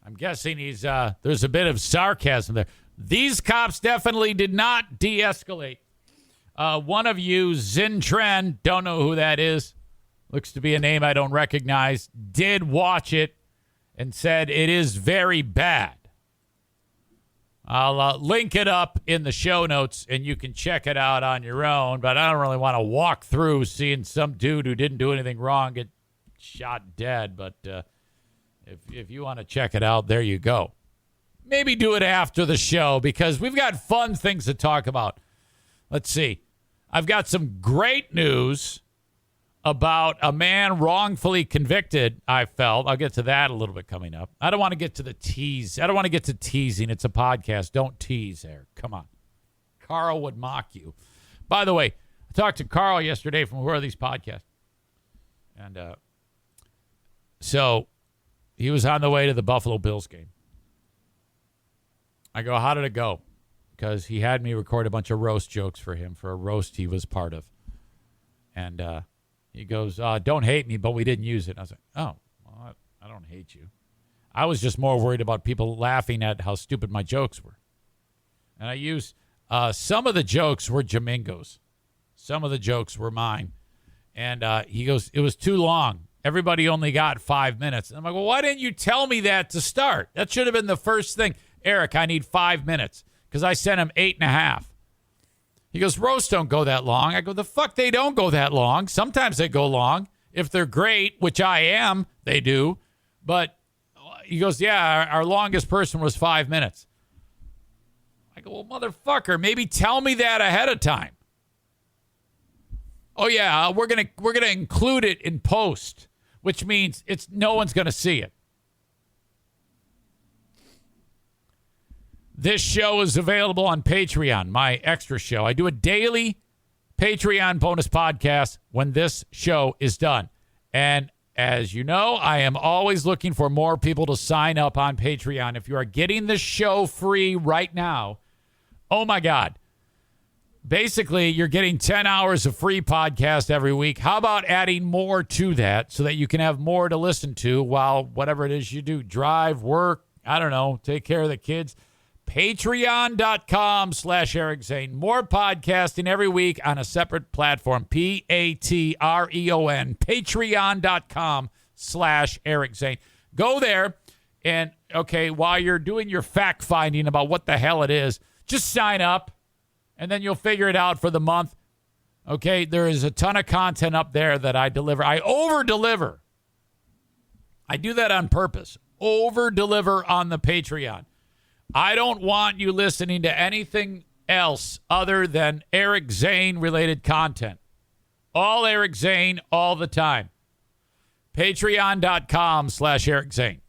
I'm guessing there's a bit of sarcasm there. These cops definitely did not de-escalate. One of you, Zintren, don't know who that is. Looks to be a name I don't recognize. Did watch it and said it is very bad. I'll link it up in the show notes, and you can check it out on your own. But I don't really want to walk through seeing some dude who didn't do anything wrong get shot dead. But if you want to check it out, there you go. Maybe do it after the show because we've got fun things to talk about. Let's see. I've got some great news about a man wrongfully convicted, I felt. I'll get to that a little bit coming up. I don't want to get to the tease. I don't want to get to teasing. It's a podcast. Don't tease there. Come on. Carl would mock you. By the way, I talked to Carl yesterday from Who Are These Podcasts. And so he was on the way to the Buffalo Bills game. I go, how did it go? Because he had me record a bunch of roast jokes for him for a roast he was part of. And he goes, don't hate me, but we didn't use it. And I was like, oh, well, I don't hate you. I was just more worried about people laughing at how stupid my jokes were. And I used some of the jokes were Jamingo's. Some of the jokes were mine. And he goes, it was too long. Everybody only got 5 minutes. And I'm like, well, why didn't you tell me that to start? That should have been the first thing. Eric, I need 5 minutes because I sent him 8.5. He goes, roasts don't go that long. I go, the fuck they don't go that long. Sometimes they go long. If they're great, which I am, they do. But he goes, yeah, our longest person was 5 minutes. I go, well, motherfucker, maybe tell me that ahead of time. Oh, yeah, we're gonna include it in post, which means no one's going to see it. This show is available on Patreon, my extra show. I do a daily Patreon bonus podcast when this show is done. And as you know, I am always looking for more people to sign up on Patreon. If you are getting the show free right now, oh my God. Basically, you're getting 10 hours of free podcast every week. How about adding more to that so that you can have more to listen to while whatever it is you do, drive, work, I don't know, take care of the kids. Patreon.com/Eric Zane. More podcasting every week on a separate platform. Patreon. Patreon.com/Eric Zane. Go there and, okay, while you're doing your fact finding about what the hell it is, just sign up and then you'll figure it out for the month. Okay, there is a ton of content up there that I deliver. I over-deliver. I do that on purpose. Over-deliver on the Patreon. I don't want you listening to anything else other than Eric Zane related content. All Eric Zane all the time. Patreon.com/Eric Zane.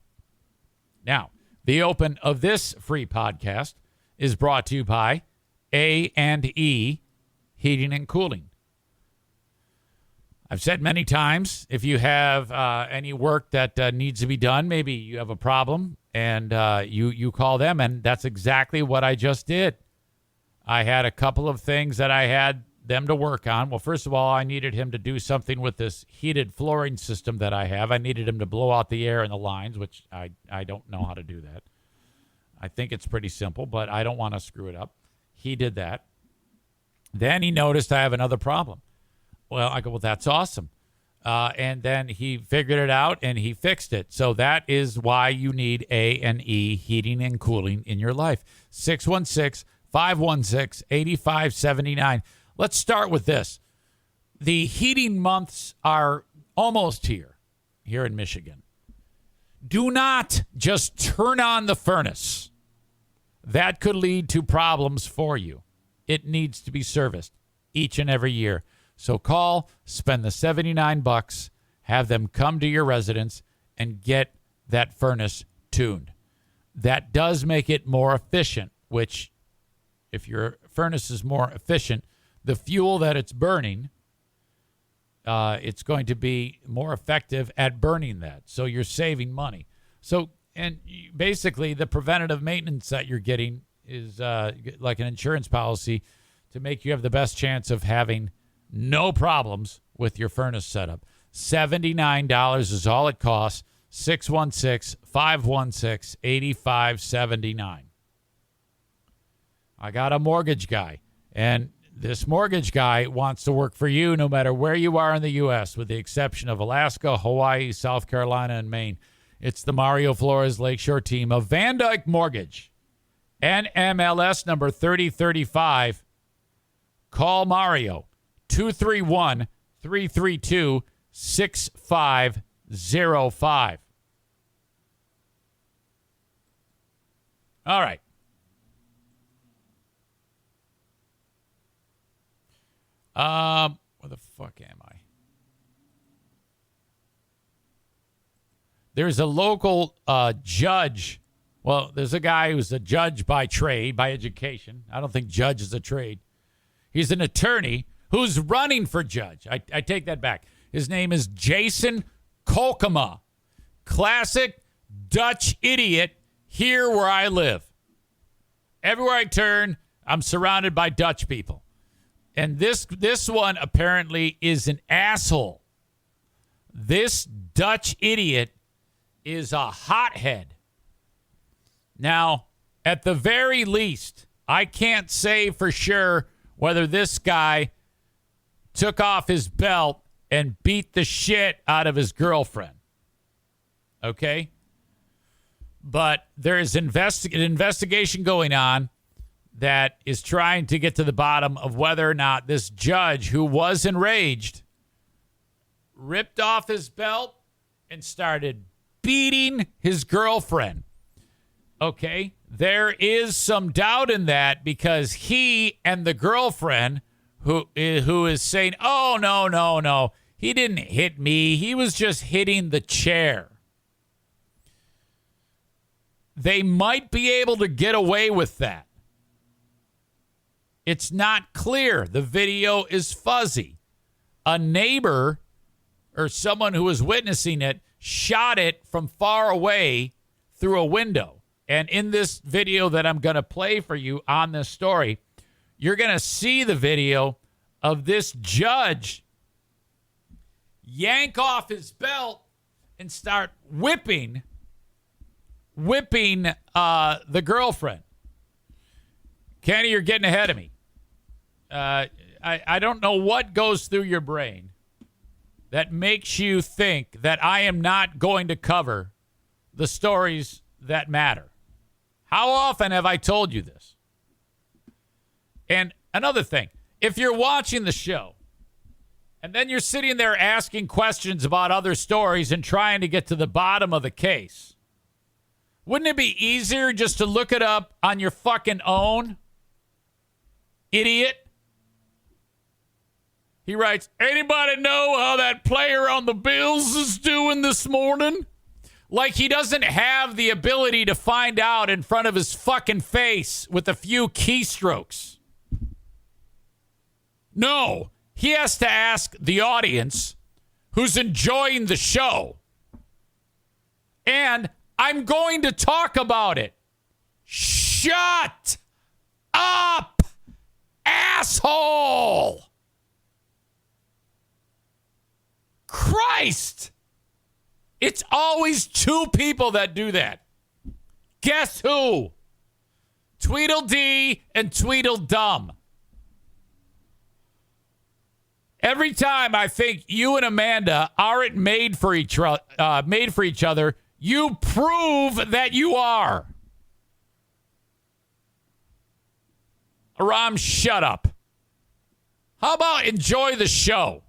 Now, the open of this free podcast is brought to you by A&E Heating and Cooling. I've said many times, if you have any work that needs to be done, maybe you have a problem, and you call them, and that's exactly what I just did. I had a couple of things that I had them to work on. Well, first of all, I needed him to do something with this heated flooring system that I have. I needed him to blow out the air in the lines, which I don't know how to do that. I think it's pretty simple, but I don't want to screw it up. He did that. Then he noticed I have another problem. Well, I go, well, that's awesome. And then he figured it out, and he fixed it. So that is why you need A&E Heating and Cooling in your life. 616-516-8579. Let's start with this. The heating months are almost here in Michigan. Do not just turn on the furnace. That could lead to problems for you. It needs to be serviced each and every year. So call, spend the $79, have them come to your residence and get that furnace tuned. That does make it more efficient, which if your furnace is more efficient, the fuel that it's burning, it's going to be more effective at burning that. So you're saving money. So, and basically the preventative maintenance that you're getting is like an insurance policy to make you have the best chance of having no problems with your furnace setup. $79 is all it costs. 616-516-8579. I got a mortgage guy, and this mortgage guy wants to work for you no matter where you are in the U.S., with the exception of Alaska, Hawaii, South Carolina, and Maine. It's the Mario Flores Lakeshore team of Van Dyke Mortgage. NMLS number 3035. Call Mario. 231-332-6505. All right. Where the fuck am I? There's a local judge. Well, there's a guy who's a judge by trade, by education. I don't think judge is a trade. He's an attorney who's running for judge. I take that back. His name is Jason Kolkema. Classic Dutch idiot here where I live. Everywhere I turn, I'm surrounded by Dutch people. And this one apparently is an asshole. This Dutch idiot is a hothead. Now, at the very least, I can't say for sure whether this guy took off his belt and beat the shit out of his girlfriend. Okay? But there is an investigation going on that is trying to get to the bottom of whether or not this judge, who was enraged, ripped off his belt and started beating his girlfriend. Okay? There is some doubt in that because he and the girlfriend, who is saying, oh, no, he didn't hit me. He was just hitting the chair. They might be able to get away with that. It's not clear. The video is fuzzy. A neighbor or someone who was witnessing it shot it from far away through a window. And in this video that I'm going to play for you on this story, you're going to see the video of this judge yank off his belt and start whipping the girlfriend. Kenny, you're getting ahead of me. I don't know what goes through your brain that makes you think that I am not going to cover the stories that matter. How often have I told you this? And another thing, if you're watching the show and then you're sitting there asking questions about other stories and trying to get to the bottom of the case, Wouldn't it be easier just to look it up on your fucking own? Idiot. He writes, anybody know how that player on the Bills is doing this morning? Like he doesn't have the ability to find out in front of his fucking face with a few keystrokes. No, he has to ask the audience who's enjoying the show. And I'm going to talk about it. Shut up, asshole. Christ. It's always two people that do that. Guess who? Tweedledee and Tweedledum. Every time I think you and Amanda aren't made for each other, you prove that you are. Aram, shut up. How about enjoy the show?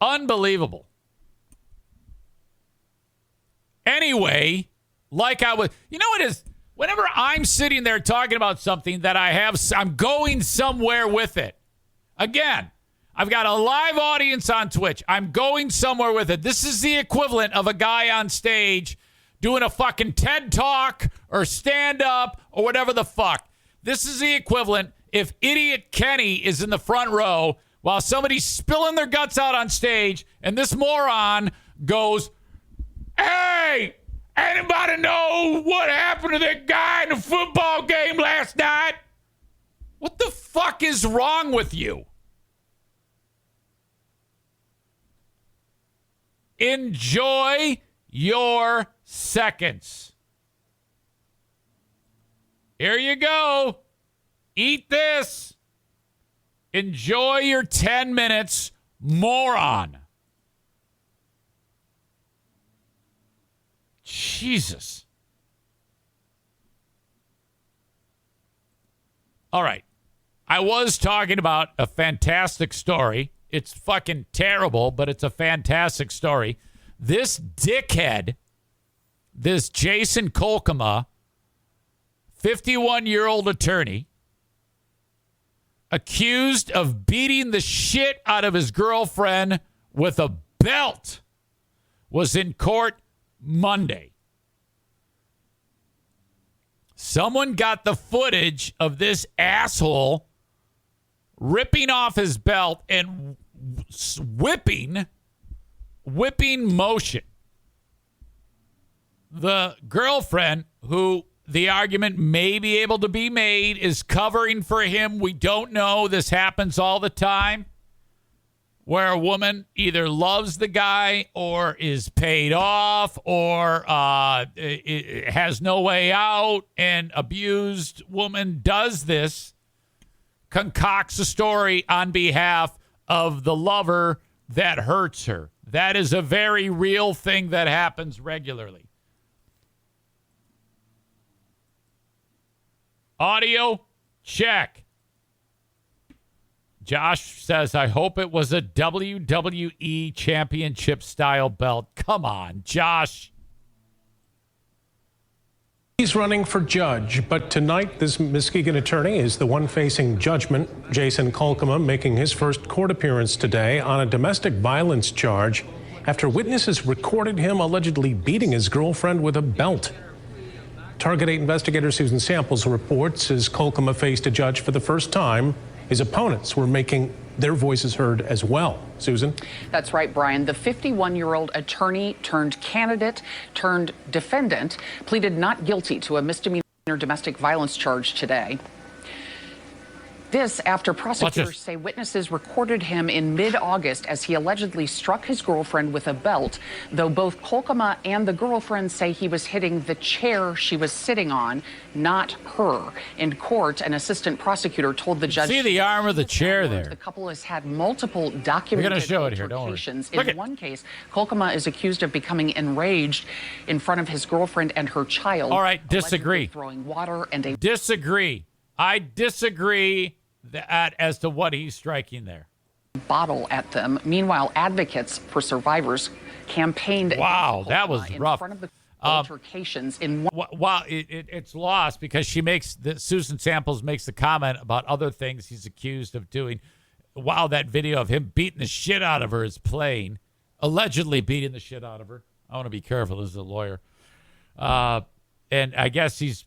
Unbelievable. Anyway, like I was, you know what is, whenever I'm sitting there talking about something that I'm going somewhere with it. Again, I've got a live audience on Twitch. I'm going somewhere with it. This is the equivalent of a guy on stage doing a fucking TED Talk or stand up or whatever the fuck. This is the equivalent if Idiot Kenny is in the front row while somebody's spilling their guts out on stage and this moron goes, hey, anybody know what happened to that guy in the football game last night? What the fuck is wrong with you? Enjoy your seconds. Here you go. Eat this. Enjoy your 10 minutes, moron. Jesus. All right. I was talking about a fantastic story. It's fucking terrible, but it's a fantastic story. This dickhead, this Jason Kolkema, 51-year-old attorney, accused of beating the shit out of his girlfriend with a belt, was in court Monday. Someone got the footage of this asshole ripping off his belt and whipping motion. The girlfriend, who the argument may be able to be made, is covering for him. We don't know. This happens all the time, where a woman either loves the guy or is paid off or has no way out. An abused woman does this, concocts a story on behalf of the lover that hurts her. That is a very real thing that happens regularly. Audio, check. Josh says, I hope it was a WWE championship style belt. Come on, Josh. He's running for judge, but tonight this Muskegon attorney is the one facing judgment. Jason Kolkema making his first court appearance today on a domestic violence charge after witnesses recorded him allegedly beating his girlfriend with a belt. Target 8 investigator Susan Samples reports as Kolkema faced a judge for the first time, his opponents were making their voices heard as well. Susan? That's right, Brian. The 51-year-old attorney turned candidate turned defendant pleaded not guilty to a misdemeanor domestic violence charge today. This after prosecutors say witnesses recorded him in mid-August as he allegedly struck his girlfriend with a belt, though both Kolkema and the girlfriend say he was hitting the chair she was sitting on, not her. In court, an assistant prosecutor told the judge... See the arm of the chair there. The couple has had multiple documented altercations. In one case, Kolkema is accused of becoming enraged in front of his girlfriend and her child. All right, disagree. Throwing water and a... Disagree. I disagree as to what he's striking there. Bottle at them. Meanwhile, advocates for survivors campaigned. Wow, that was in rough. Front of the altercations in one. Well, it's lost because Susan Samples makes the comment about other things he's accused of doing. Wow, that video of him beating the shit out of her is playing. Allegedly beating the shit out of her. I want to be careful as a lawyer. And I guess he's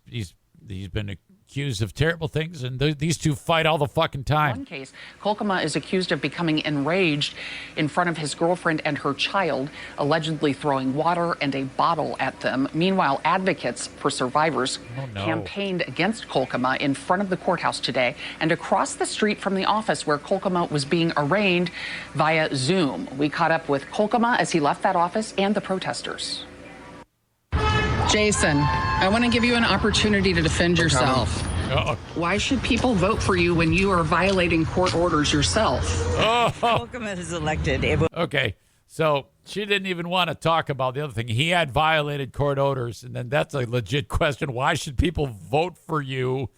been accused of terrible things, and these two fight all the fucking time. One case, Kolkama is accused of becoming enraged in front of his girlfriend and her child, allegedly throwing water and a bottle at them. Meanwhile, advocates for survivors campaigned against Kolkama in front of the courthouse today and across the street from the office where Kolkama was being arraigned via Zoom. We caught up with Kolkama as he left that office and the protesters. Jason, I want to give you an opportunity to defend yourself. Uh-oh. Why should people vote for you when you are violating court orders yourself? Kolkama is elected. Okay, so she didn't even want to talk about the other thing. He had violated court orders, and then that's a legit question. Why should people vote for you?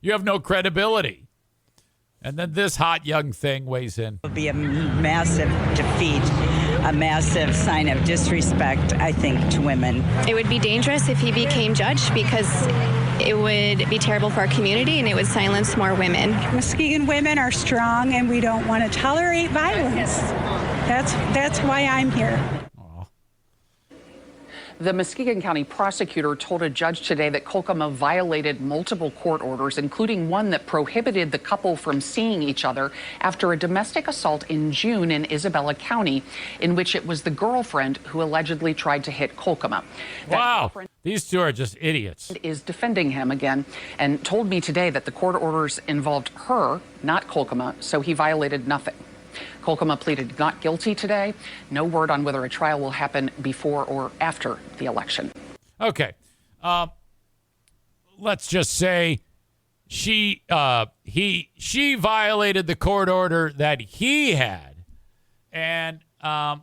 You have no credibility. And then this hot young thing weighs in. It will be a massive defeat, a massive sign of disrespect, I think, to women. It would be dangerous if he became judge because it would be terrible for our community and it would silence more women. Muskegon women are strong and we don't want to tolerate violence. That's why I'm here. The Muskegon County prosecutor told a judge today that Kolkama violated multiple court orders, including one that prohibited the couple from seeing each other after a domestic assault in June in Isabella County, in which it was the girlfriend who allegedly tried to hit Kolkama. Wow, these two are just idiots. Is defending him again and told me today that the court orders involved her, not Kolkama, so he violated nothing. Kolkama pleaded not guilty today. No word on whether a trial will happen before or after the election. Okay. Let's just say she violated the court order that he had. And I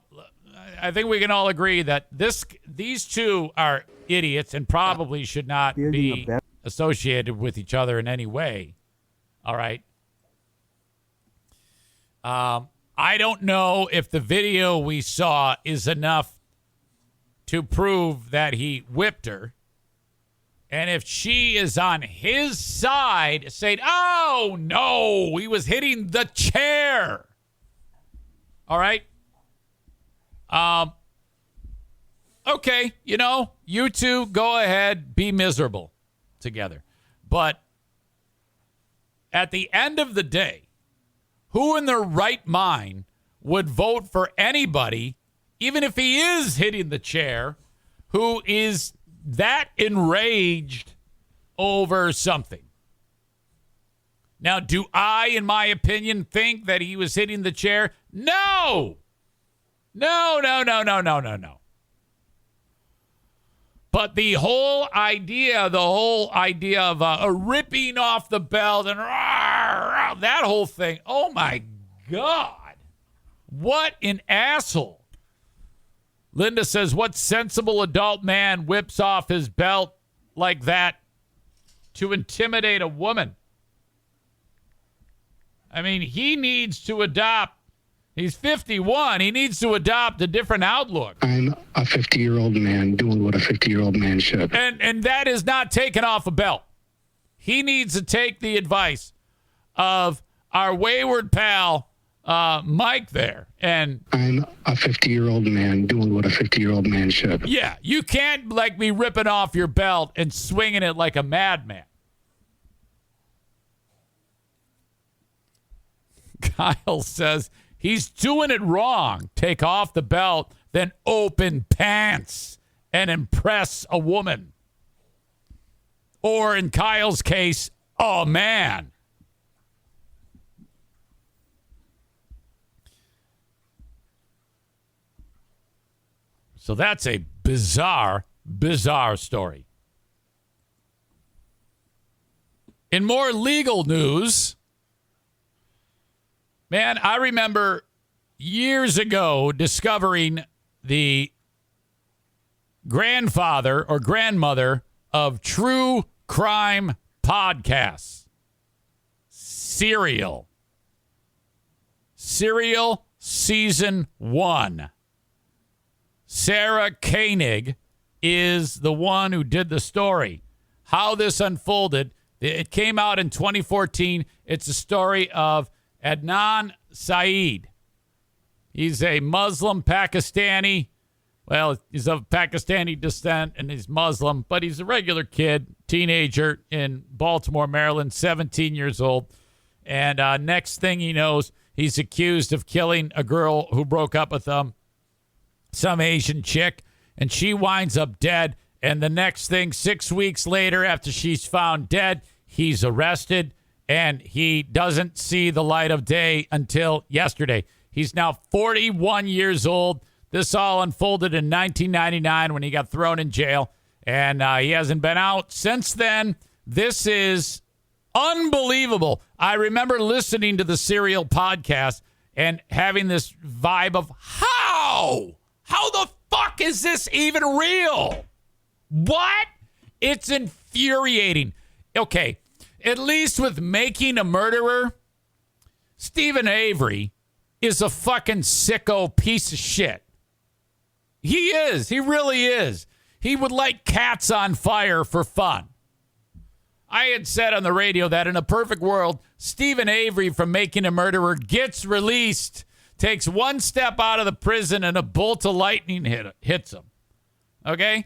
think we can all agree that these two are idiots and probably should not be associated with each other in any way. All right. I don't know if the video we saw is enough to prove that he whipped her. And if she is on his side saying, oh, no, he was hitting the chair. All right. Okay, you two go ahead, be miserable together. But at the end of the day, who in their right mind would vote for anybody, even if he is hitting the chair, who is that enraged over something? Now, do I, in my opinion, think that he was hitting the chair? No. No. But the whole idea of ripping off the belt and that whole thing, oh my God, what an asshole. Linda says, what sensible adult man whips off his belt like that to intimidate a woman? I mean, he needs to adopt. He's 51. He needs to adopt a different outlook. I'm a 50-year-old man doing what a 50-year-old man should. And that is not taking off a belt. He needs to take the advice of our wayward pal, Mike there. And I'm a 50-year-old man doing what a 50-year-old man should. Yeah, you can't be ripping off your belt and swinging it like a madman. Kyle says, he's doing it wrong. Take off the belt, then open pants and impress a woman. Or in Kyle's case, a man. So that's a bizarre story. In more legal news, man, I remember years ago discovering the grandfather or grandmother of true crime podcasts. Serial Season 1. Sarah Koenig is the one who did the story. How this unfolded, it came out in 2014. It's a story of Adnan Syed. He's a Muslim Pakistani. Well, he's of Pakistani descent and he's Muslim, but he's a regular kid, teenager in Baltimore, Maryland, 17 years old. And next thing he knows, he's accused of killing a girl who broke up with him, some Asian chick, and she winds up dead. And the next thing, 6 weeks later, after she's found dead, he's arrested, and he doesn't see the light of day until yesterday. He's now 41 years old. This all unfolded in 1999 when he got thrown in jail, and he hasn't been out since then. This is unbelievable. I remember listening to the Serial podcast and having this vibe of how the fuck is this even real? What? It's infuriating. Okay, at least with Making a Murderer, Stephen Avery is a fucking sicko piece of shit. He is. He really is. He would light cats on fire for fun. I had said on the radio that in a perfect world, Stephen Avery from Making a Murderer gets released, takes one step out of the prison, and a bolt of lightning hits him. Okay?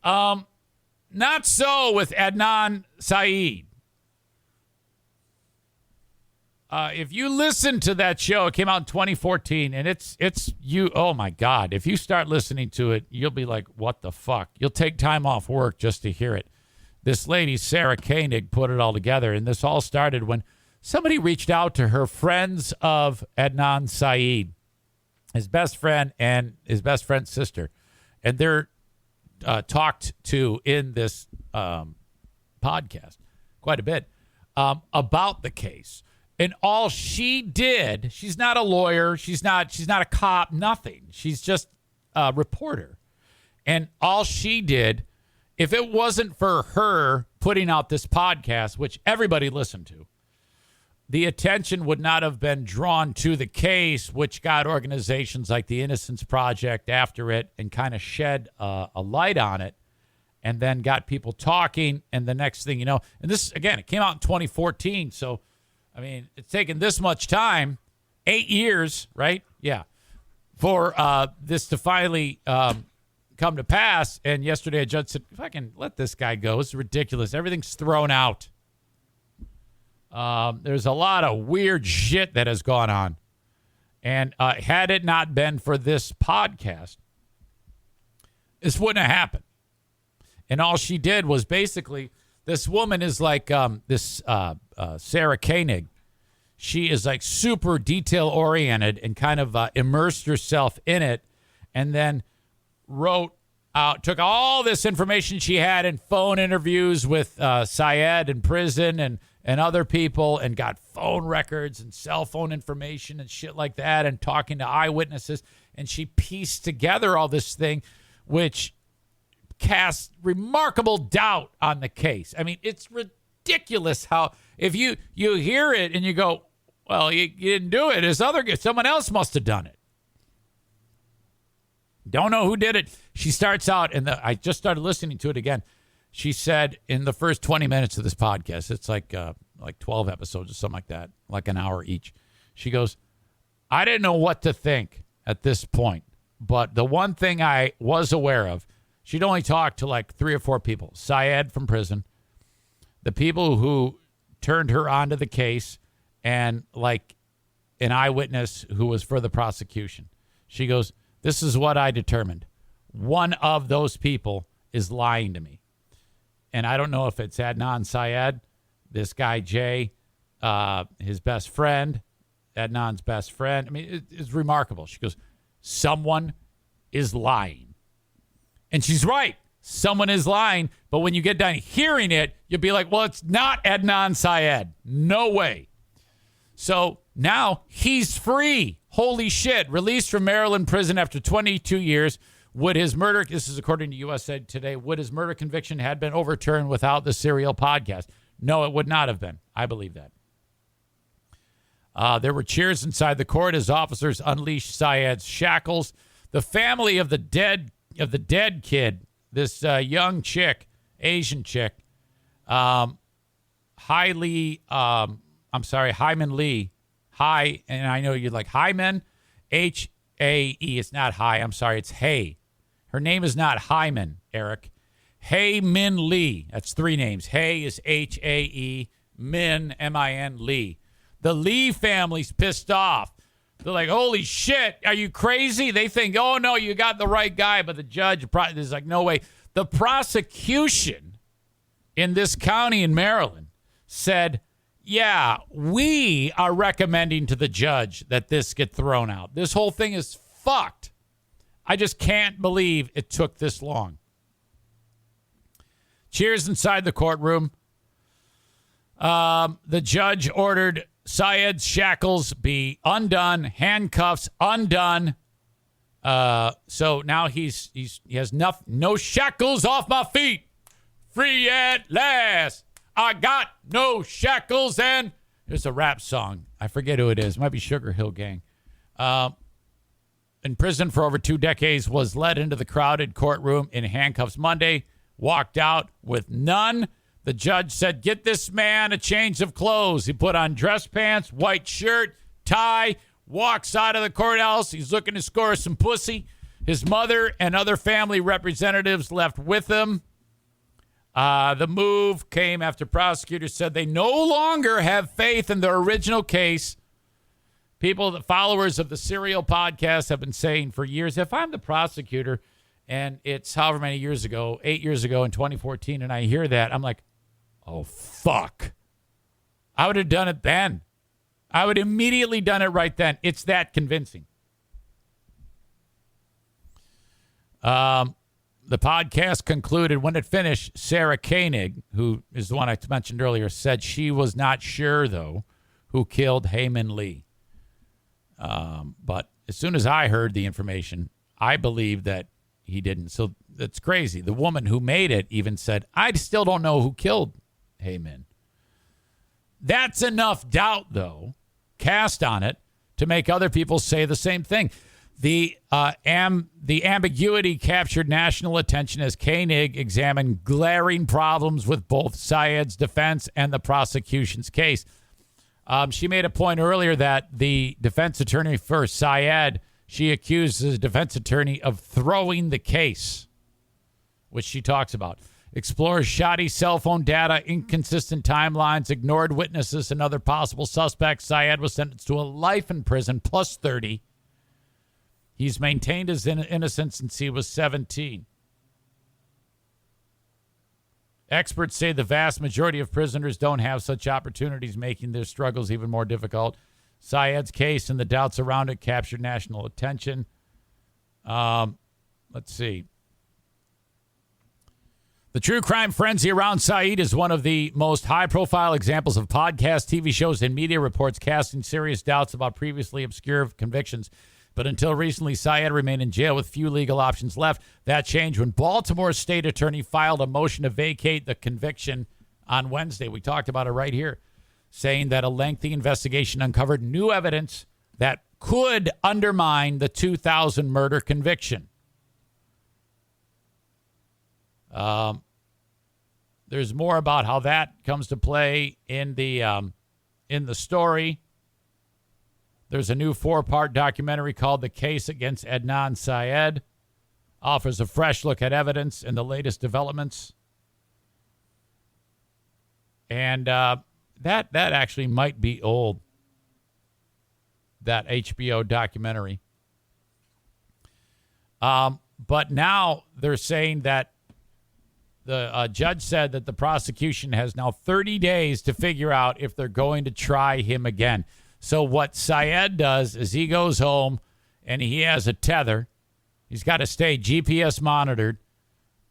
Not so with Adnan Syed. If you listen to that show, it came out in 2014, and it's you. Oh my God! If you start listening to it, you'll be like, "What the fuck?" You'll take time off work just to hear it. This lady, Sarah Koenig, put it all together, and this all started when somebody reached out to her friends of Adnan Syed, his best friend and his best friend's sister, and they're talked to in this podcast quite a bit about the case. And all she did, she's not a lawyer, she's not a cop, nothing. She's just a reporter. And all she did, if it wasn't for her putting out this podcast, which everybody listened to, the attention would not have been drawn to the case, which got organizations like the Innocence Project after it and kind of shed a light on it, and then got people talking. And the next thing you know, and this, again, it came out in 2014, so I mean, it's taken this much time, 8 years, right? Yeah, for this to finally come to pass. And yesterday a judge said, if I can let this guy go, it's ridiculous. Everything's thrown out. There's a lot of weird shit that has gone on. And had it not been for this podcast, this wouldn't have happened. And all she did was basically, this woman is like Sarah Koenig. She is like super detail oriented and kind of immersed herself in it, and then took all this information she had in phone interviews with Syed in prison and other people, and got phone records and cell phone information and shit like that, and talking to eyewitnesses. And she pieced together all this thing, which casts remarkable doubt on the case. I mean, it's ridiculous how, if you hear it and you go, well, you didn't do it. Someone else must have done it. Don't know who did it. She starts out, and I just started listening to it again. She said in the first 20 minutes of this podcast, it's like 12 episodes or something like that, like an hour each. She goes, I didn't know what to think at this point, but the one thing I was aware of, she'd only talked to like 3 or 4 people. Syed from prison, the people who turned her onto the case, and like an eyewitness who was for the prosecution. She goes, this is what I determined. One of those people is lying to me. And I don't know if it's Adnan Syed, this guy Jay, his best friend, Adnan's best friend. I mean, it's remarkable. She goes, someone is lying. And she's right. Someone is lying. But when you get done hearing it, you'll be like, well, it's not Adnan Syed. No way. So now he's free. Holy shit. Released from Maryland prison after 22 years. Would his murder, this is according to USA Today, would his murder conviction had been overturned without the Serial podcast? No, it would not have been. I believe that. There were cheers inside the court as officers unleashed Syed's shackles. The family of the dead kid, this young chick, Asian chick, Hyman Lee. Hi, and I know you're like Hyman, H-A-E. It's not Hi. I'm sorry. It's Hay. Her name is not Hyman, Eric. Hay Min Lee. That's three names. Hay is H-A-E. Min, M-I-N, Lee. The Lee family's pissed off. They're like, holy shit, are you crazy? They think, oh, no, you got the right guy. But the judge is like, no way. The prosecution in this county in Maryland said, yeah, we are recommending to the judge that this get thrown out. This whole thing is fucked. I just can't believe it took this long. Cheers inside the courtroom. The judge ordered Syed's shackles be undone, handcuffs undone. So now he has no shackles off my feet. Free at last. I got no shackles. And there's a rap song. I forget who it is. It might be Sugar Hill Gang. In prison for over 2 decades, was led into the crowded courtroom in handcuffs Monday, walked out with none. The judge said, get this man a change of clothes. He put on dress pants, white shirt, tie, walks out of the courthouse. He's looking to score some pussy. His mother and other family representatives left with him. The move came after prosecutors said they no longer have faith in the original case. People, the followers of the Serial podcast, have been saying for years, if I'm the prosecutor and it's however many years ago, 8 years ago in 2014, and I hear that, I'm like, oh, fuck. I would have done it then. I would immediately done it right then. It's that convincing. The podcast concluded when it finished. Sarah Koenig, who is the one I mentioned earlier, said she was not sure, though, who killed Hyman Lee. But as soon as I heard the information, I believe that he didn't. So that's crazy. The woman who made it even said, I still don't know who killed Hyman. That's enough doubt, though, cast on it to make other people say the same thing. The ambiguity captured national attention as Koenig examined glaring problems with both Syed's defense and the prosecution's case. She made a point earlier that the defense attorney for Syed, she accused the defense attorney of throwing the case, which she talks about. Explores shoddy cell phone data, inconsistent timelines, ignored witnesses, and other possible suspects. Syed was sentenced to a life in prison plus 30. He's maintained his innocence since he was 17. Experts say the vast majority of prisoners don't have such opportunities, making their struggles even more difficult. Syed's case and the doubts around it captured national attention. Let's see. The true crime frenzy around Syed is one of the most high-profile examples of podcasts, TV shows, and media reports casting serious doubts about previously obscure convictions. But until recently, Syed remained in jail with few legal options left. That changed when Baltimore state attorney filed a motion to vacate the conviction on Wednesday. We talked about it right here, saying that a lengthy investigation uncovered new evidence that could undermine the 2000 murder conviction. There's more about how that comes to play in the story. There's a new 4-part documentary called The Case Against Adnan Syed. Offers a fresh look at evidence and the latest developments. And that actually might be old, that HBO documentary. But now they're saying that the judge said that the prosecution has now 30 days to figure out if they're going to try him again. So what Syed does is he goes home and he has a tether. He's got to stay GPS monitored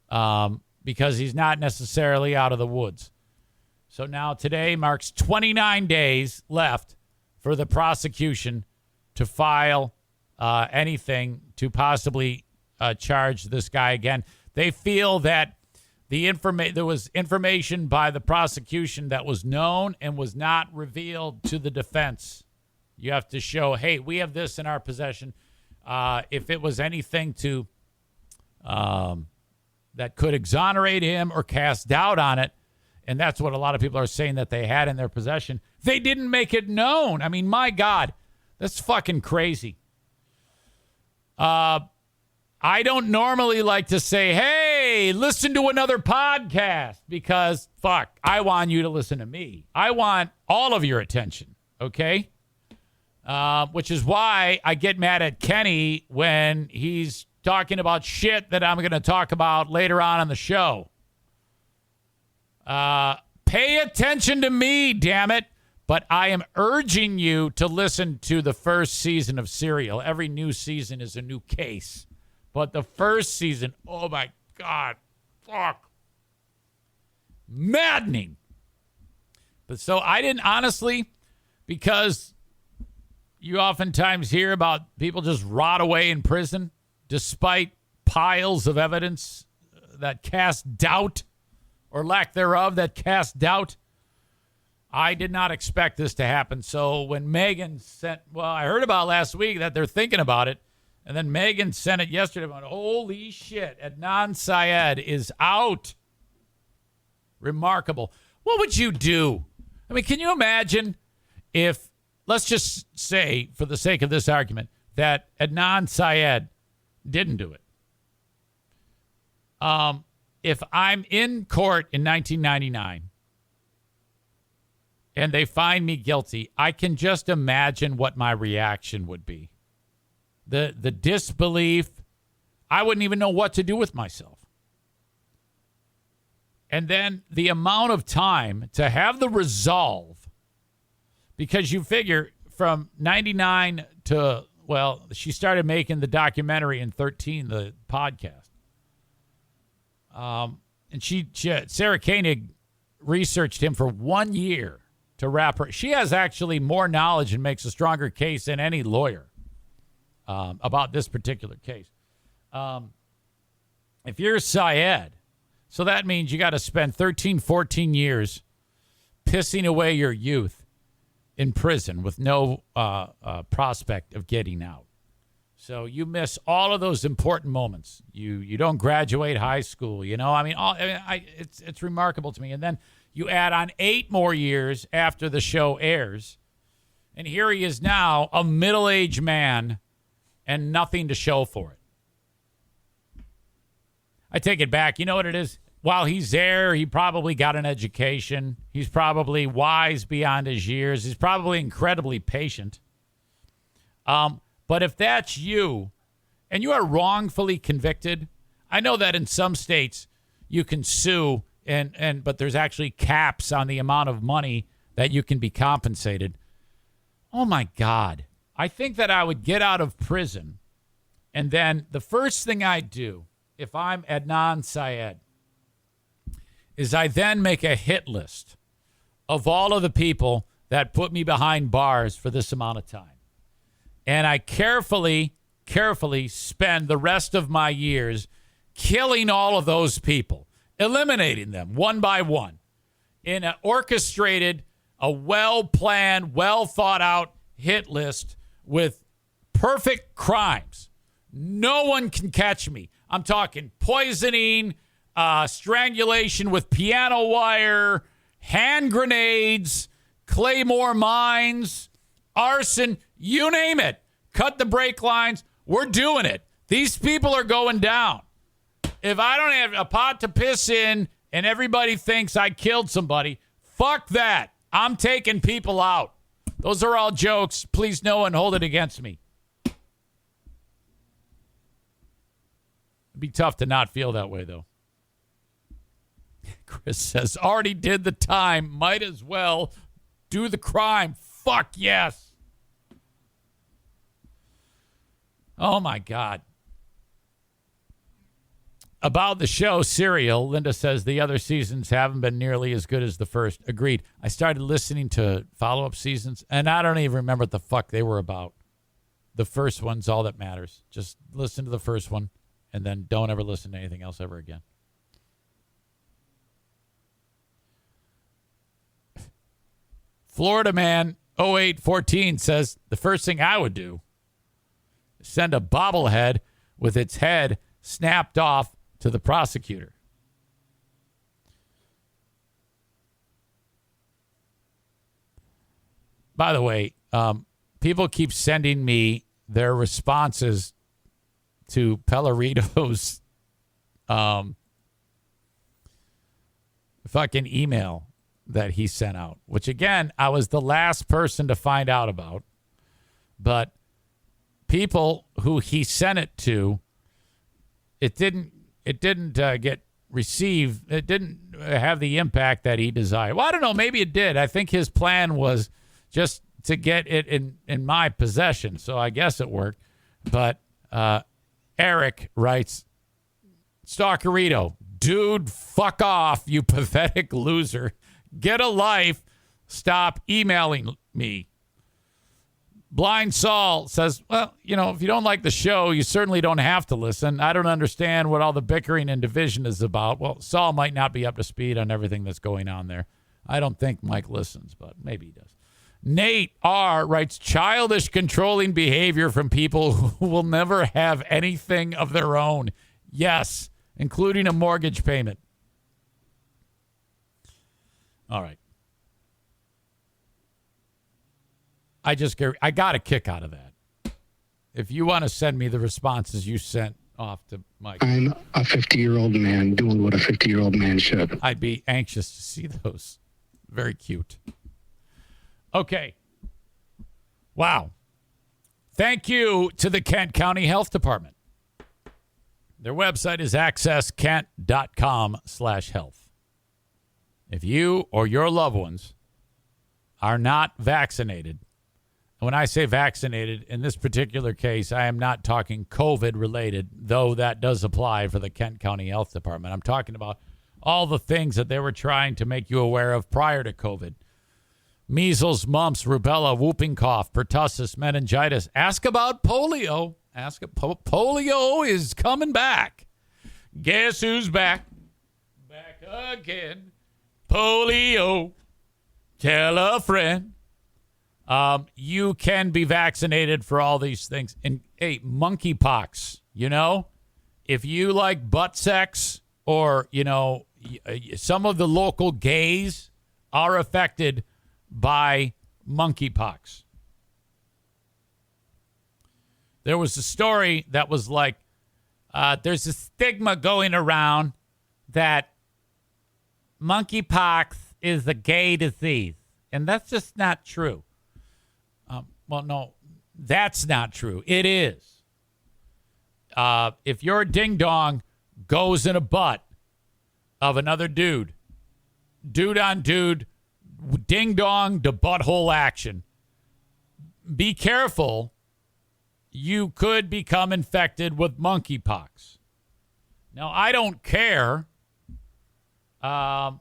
because he's not necessarily out of the woods. So now today marks 29 days left for the prosecution to file anything to possibly charge this guy again. They feel that there was information by the prosecution that was known and was not revealed to the defense. You have to show, hey, we have this in our possession. if it was anything to that could exonerate him or cast doubt on it, and that's what a lot of people are saying that they had in their possession, they didn't make it known. I mean, my God, that's fucking crazy. I don't normally like to say, hey, listen to another podcast, because, fuck, I want you to listen to me. I want all of your attention, okay? Which is why I get mad at Kenny when he's talking about shit that I'm going to talk about later on in the show. Pay attention to me, damn it. But I am urging you to listen to the first season of Serial. Every new season is a new case. But the first season, oh my God, fuck. Maddening. But so I didn't, honestly, because you oftentimes hear about people just rot away in prison despite piles of evidence that cast doubt, or lack thereof that cast doubt. I did not expect this to happen. So when Megan sent, well, I heard about last week that they're thinking about it. And then Megan sent it yesterday. About, holy shit, Adnan Syed is out. Remarkable. What would you do? I mean, can you imagine if, let's just say, for the sake of this argument, that Adnan Syed didn't do it. If I'm in court in 1999 and they find me guilty, I can just imagine what my reaction would be. The disbelief. I wouldn't even know what to do with myself. And then the amount of time to have the resolve, because you figure from 99 to, well, she started making the documentary in 13, the podcast. And she Sarah Koenig researched him for 1 year to wrap her. She has actually more knowledge and makes a stronger case than any lawyer about this particular case. If you're Syed, so that means you got to spend 13, 14 years pissing away your youth in prison with no prospect of getting out. So you miss all of those important moments. You don't graduate high school, you know. I mean, it's remarkable to me. And then you add on 8 more years after the show airs, and here he is now, a middle-aged man, and nothing to show for it. I take it back. You know what it is? While he's there, he probably got an education. He's probably wise beyond his years. He's probably incredibly patient. But if that's you, and you are wrongfully convicted, I know that in some states you can sue, but there's actually caps on the amount of money that you can be compensated. Oh my God. I think that I would get out of prison, and then the first thing I do, if I'm Adnan Syed, is I then make a hit list of all of the people that put me behind bars for this amount of time. And I carefully spend the rest of my years killing all of those people, eliminating them one by one in an orchestrated, a well-planned, well-thought-out hit list with perfect crimes. No one can catch me. I'm talking poisoning, strangulation with piano wire, hand grenades, claymore mines, arson, you name it. Cut the brake lines. We're doing it. These people are going down. If I don't have a pot to piss in and everybody thinks I killed somebody, fuck that. I'm taking people out. Those are all jokes. Please, no one hold it against me. It'd be tough to not feel that way, though. Chris says, already did the time. Might as well do the crime. Fuck yes. Oh, my God. About the show Serial, Linda says the other seasons haven't been nearly as good as the first. Agreed. I started listening to follow-up seasons, and I don't even remember what the fuck they were about. The first one's all that matters. Just listen to the first one, and then don't ever listen to anything else ever again. Florida Man 0814 says the first thing I would do, send a bobblehead with its head snapped off to the prosecutor. By the way, people keep sending me their responses to Pellerito's fucking email that he sent out, which again, I was the last person to find out about. But people who he sent it to, it didn't get received. It didn't have the impact that he desired. Well, I don't know. Maybe it did. I think his plan was just to get it in my possession. So I guess it worked. But Eric writes, Stalkerito, dude, fuck off, you pathetic loser. Get a life. Stop emailing me. Blind Saul says, well, if you don't like the show, you certainly don't have to listen. I don't understand what all the bickering and division is about. Well, Saul might not be up to speed on everything that's going on there. I don't think Mike listens, but maybe he does. Nate R. writes, childish, controlling behavior from people who will never have anything of their own. Yes, including a mortgage payment. All right. I got a kick out of that. If you want to send me the responses you sent off to Mike. I'm a 50-year-old man doing what a 50-year-old man should. I'd be anxious to see those. Very cute. Okay. Wow. Thank you to the Kent County Health Department. Their website is accesskent.com/health. If you or your loved ones are not vaccinated, and when I say vaccinated, in this particular case, I am not talking COVID related, though that does apply for the Kent County Health Department. I'm talking about all the things that they were trying to make you aware of prior to COVID. Measles, mumps, rubella, whooping cough, pertussis, meningitis. Ask about polio. Polio is coming back. Guess who's back? Back again. Polio. Tell a friend. You can be vaccinated for all these things. And, hey, monkeypox, if you like butt sex or, some of the local gays are affected by monkeypox. There was a story that was like, there's a stigma going around that monkeypox is a gay disease. And that's just not true. Well, no, that's not true. It is. If your ding-dong goes in a butt of another dude on dude, ding-dong to butthole action, be careful. You could become infected with monkeypox. Now, I don't care, but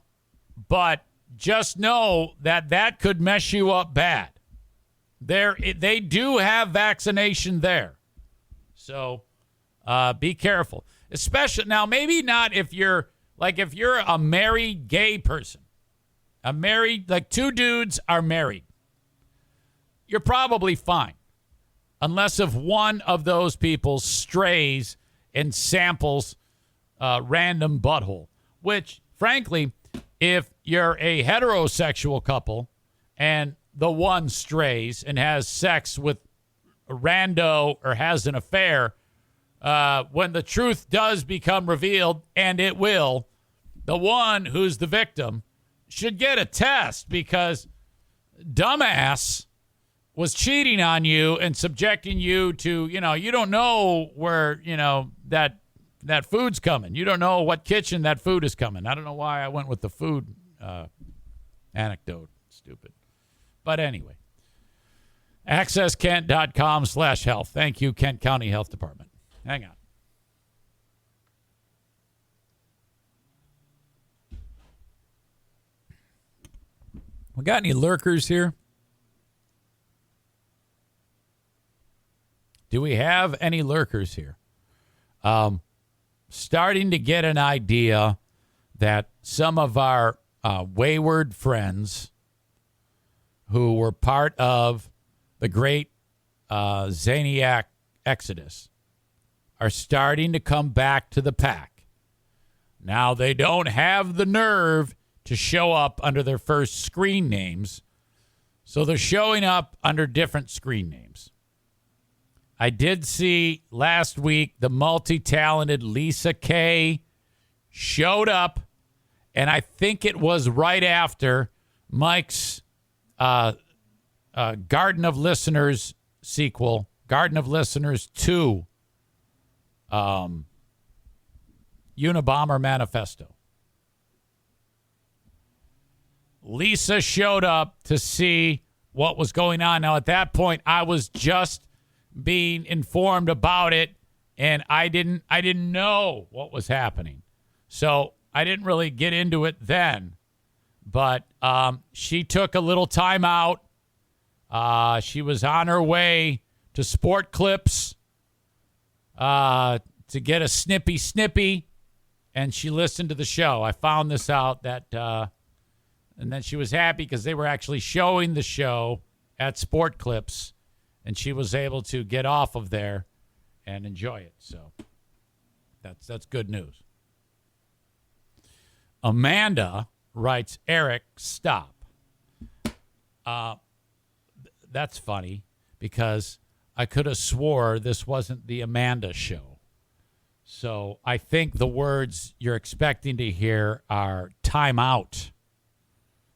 just know that could mess you up bad. They do have vaccination there. So be careful. Especially now, maybe not if you're a married gay person. Two dudes are married. You're probably fine. Unless if one of those people strays and samples random butthole. Which, frankly, if you're a heterosexual couple and the one strays and has sex with a rando or has an affair, when the truth does become revealed, and it will, the one who's the victim should get a test because dumbass was cheating on you and subjecting you to, you don't know where, that food's coming. You don't know what kitchen that food is coming. I don't know why I went with the food anecdote. Stupid. But anyway, accesskent.com/health. Thank you, Kent County Health Department. Hang on. We got any lurkers here? Do we have any lurkers here? Starting to get an idea that some of our wayward friends who were part of the great Zaniac exodus are starting to come back to the pack. Now, they don't have the nerve to show up under their first screen names, so they're showing up under different screen names. I did see last week the multi-talented Lisa Kay showed up, and I think it was right after Mike's Garden of Listeners sequel, Garden of Listeners 2, Unabomber Manifesto. Lisa showed up to see what was going on. Now, at that point, I was just being informed about it, and I didn't know what was happening. So I didn't really get into it then. But she took a little time out. She was on her way to Sport Clips to get a snippy, and she listened to the show. I found this out and then she was happy because they were actually showing the show at Sport Clips, and she was able to get off of there and enjoy it. So that's good news. Amanda writes, Eric, stop. That's funny because I could have swore this wasn't the Amanda show. So I think the words you're expecting to hear are time out.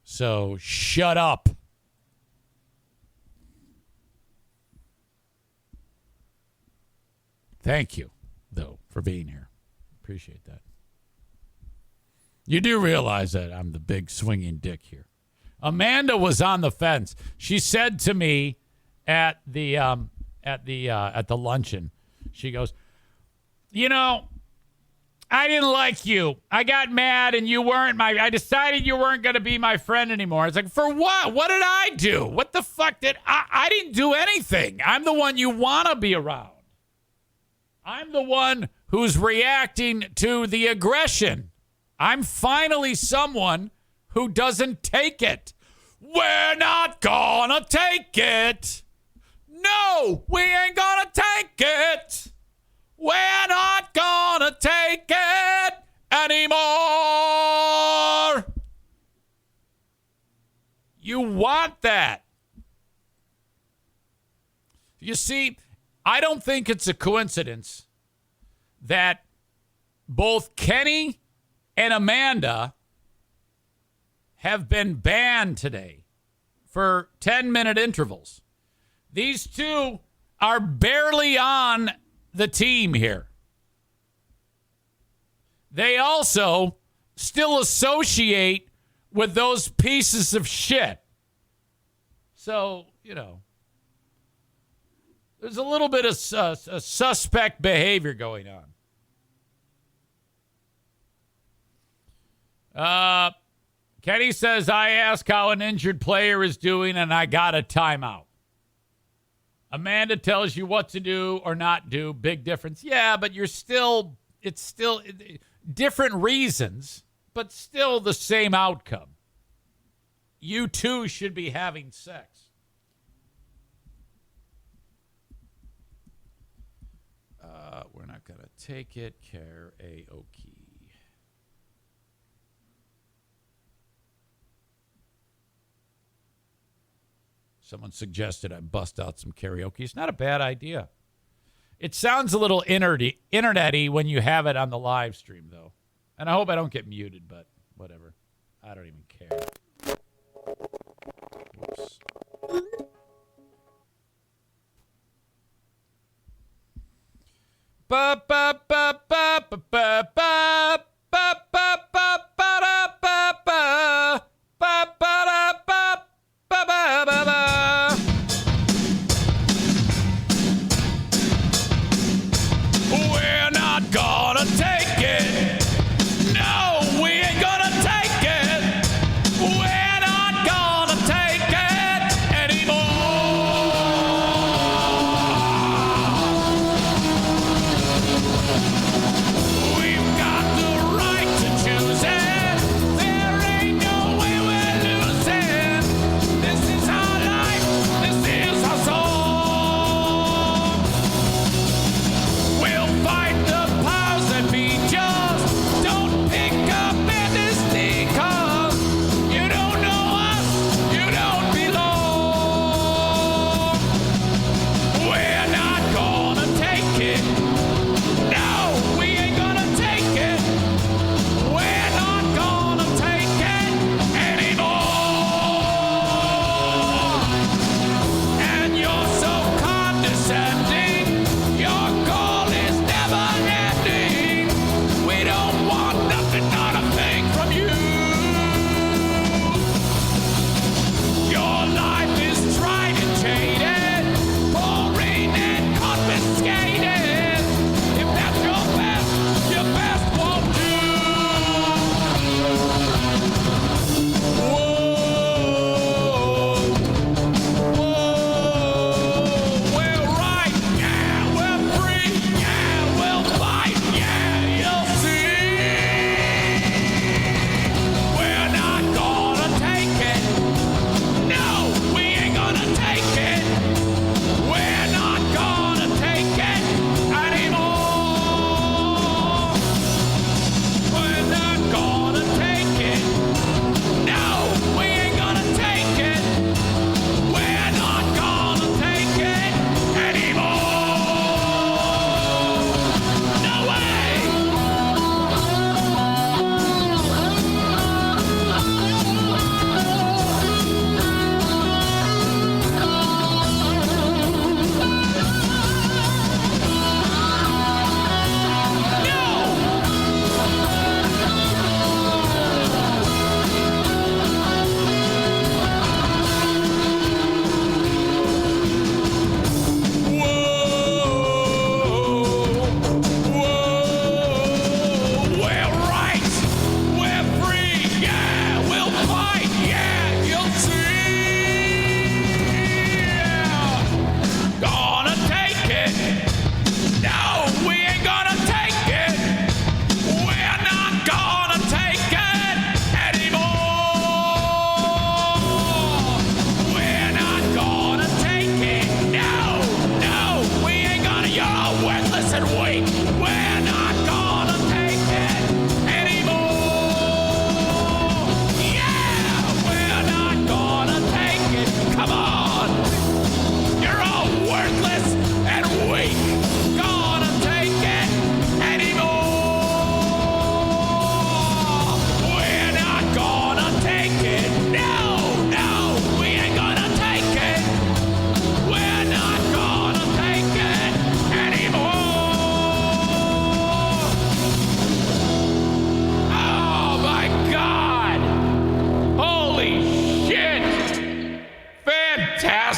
So shut up. Thank you, though, for being here. Appreciate that. You do realize that I'm the big swinging dick here. Amanda was on the fence. She said to me at the luncheon, she goes, you know, I didn't like you. I got mad and I decided you weren't going to be my friend anymore. It's like, for what? What did I do? What the fuck I didn't do anything. I'm the one you want to be around. I'm the one who's reacting to the aggression. I'm finally someone who doesn't take it. We're not gonna take it. No, we ain't gonna take it. We're not gonna take it anymore. You want that. You see, I don't think it's a coincidence that both Kenny and Amanda have been banned today for 10-minute intervals. These two are barely on the team here. They also still associate with those pieces of shit. So, you know, there's a little bit of suspect behavior going on. Kenny says, I ask how an injured player is doing, and I got a timeout. Amanda tells you what to do or not do. Big difference. Yeah, but it's still different reasons, but still the same outcome. You two should be having sex. We're not going to take it. Karaoke. Someone suggested I bust out some karaoke. It's not a bad idea. It sounds a little internet-y when you have it on the live stream, though. And I hope I don't get muted, but whatever. I don't even care. Whoops. Ba ba ba ba ba ba ba ba ba ba ba ba ba ba ba ba ba ba ba. We're not gonna take it. No, we ain't gonna take it. We're not gonna take it anymore.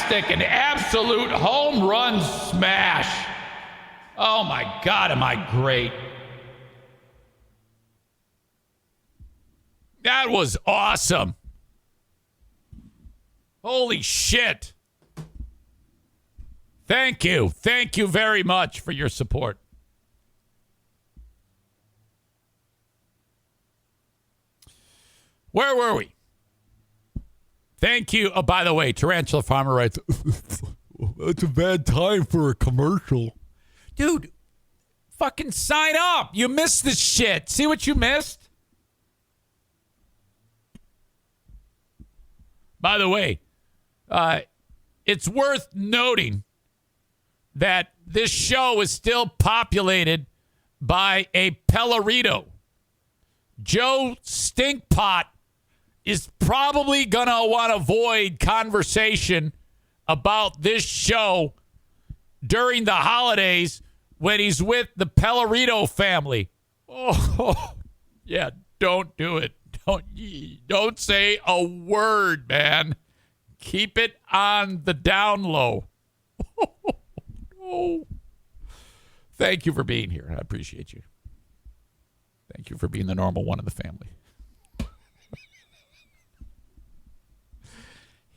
fantastic and absolute home run smash. Oh my God, am I great? That was awesome. Holy shit. Thank you. Thank you very much for your support. Where were we? Thank you. Oh, by the way, Tarantula Farmer writes, it's a bad time for a commercial. Dude, fucking sign up. You missed this shit. See what you missed? By the way, it's worth noting that this show is still populated by a Pellerito. Joe Stinkpot is probably going to want to avoid conversation about this show during the holidays when he's with the family. Oh, yeah, don't do it. Don't say a word, man. Keep it on the down low. Oh. Thank you for being here. I appreciate you. Thank you for being the normal one in the family.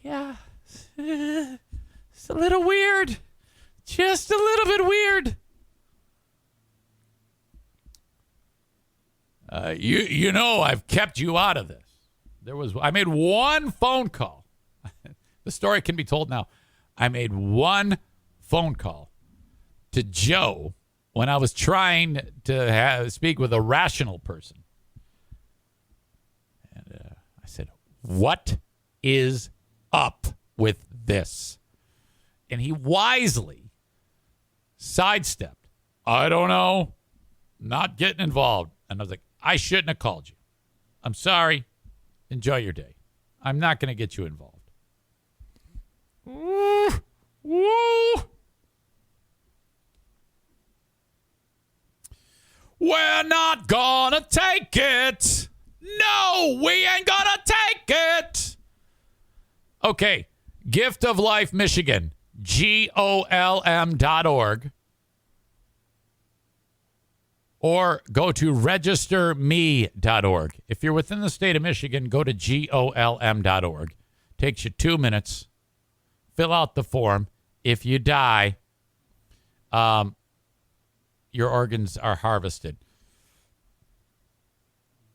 Yeah. It's a little weird. Just a little bit weird. You know I've kept you out of this. I made one phone call. The story can be told now. I made one phone call to Joe when I was trying to speak with a rational person. And I said, what is up with this? And he wisely sidestepped. I don't know. Not getting involved. And I was like, I shouldn't have called you. I'm sorry. Enjoy your day. I'm not going to get you involved. Woo! We're not gonna take it. No, we ain't gonna take it. Okay. Gift of Life Michigan. GOLM.org. Or go to registerme.org. If you're within the state of Michigan, go to GOLM.org. Takes you 2 minutes. Fill out the form. If you die, your organs are harvested.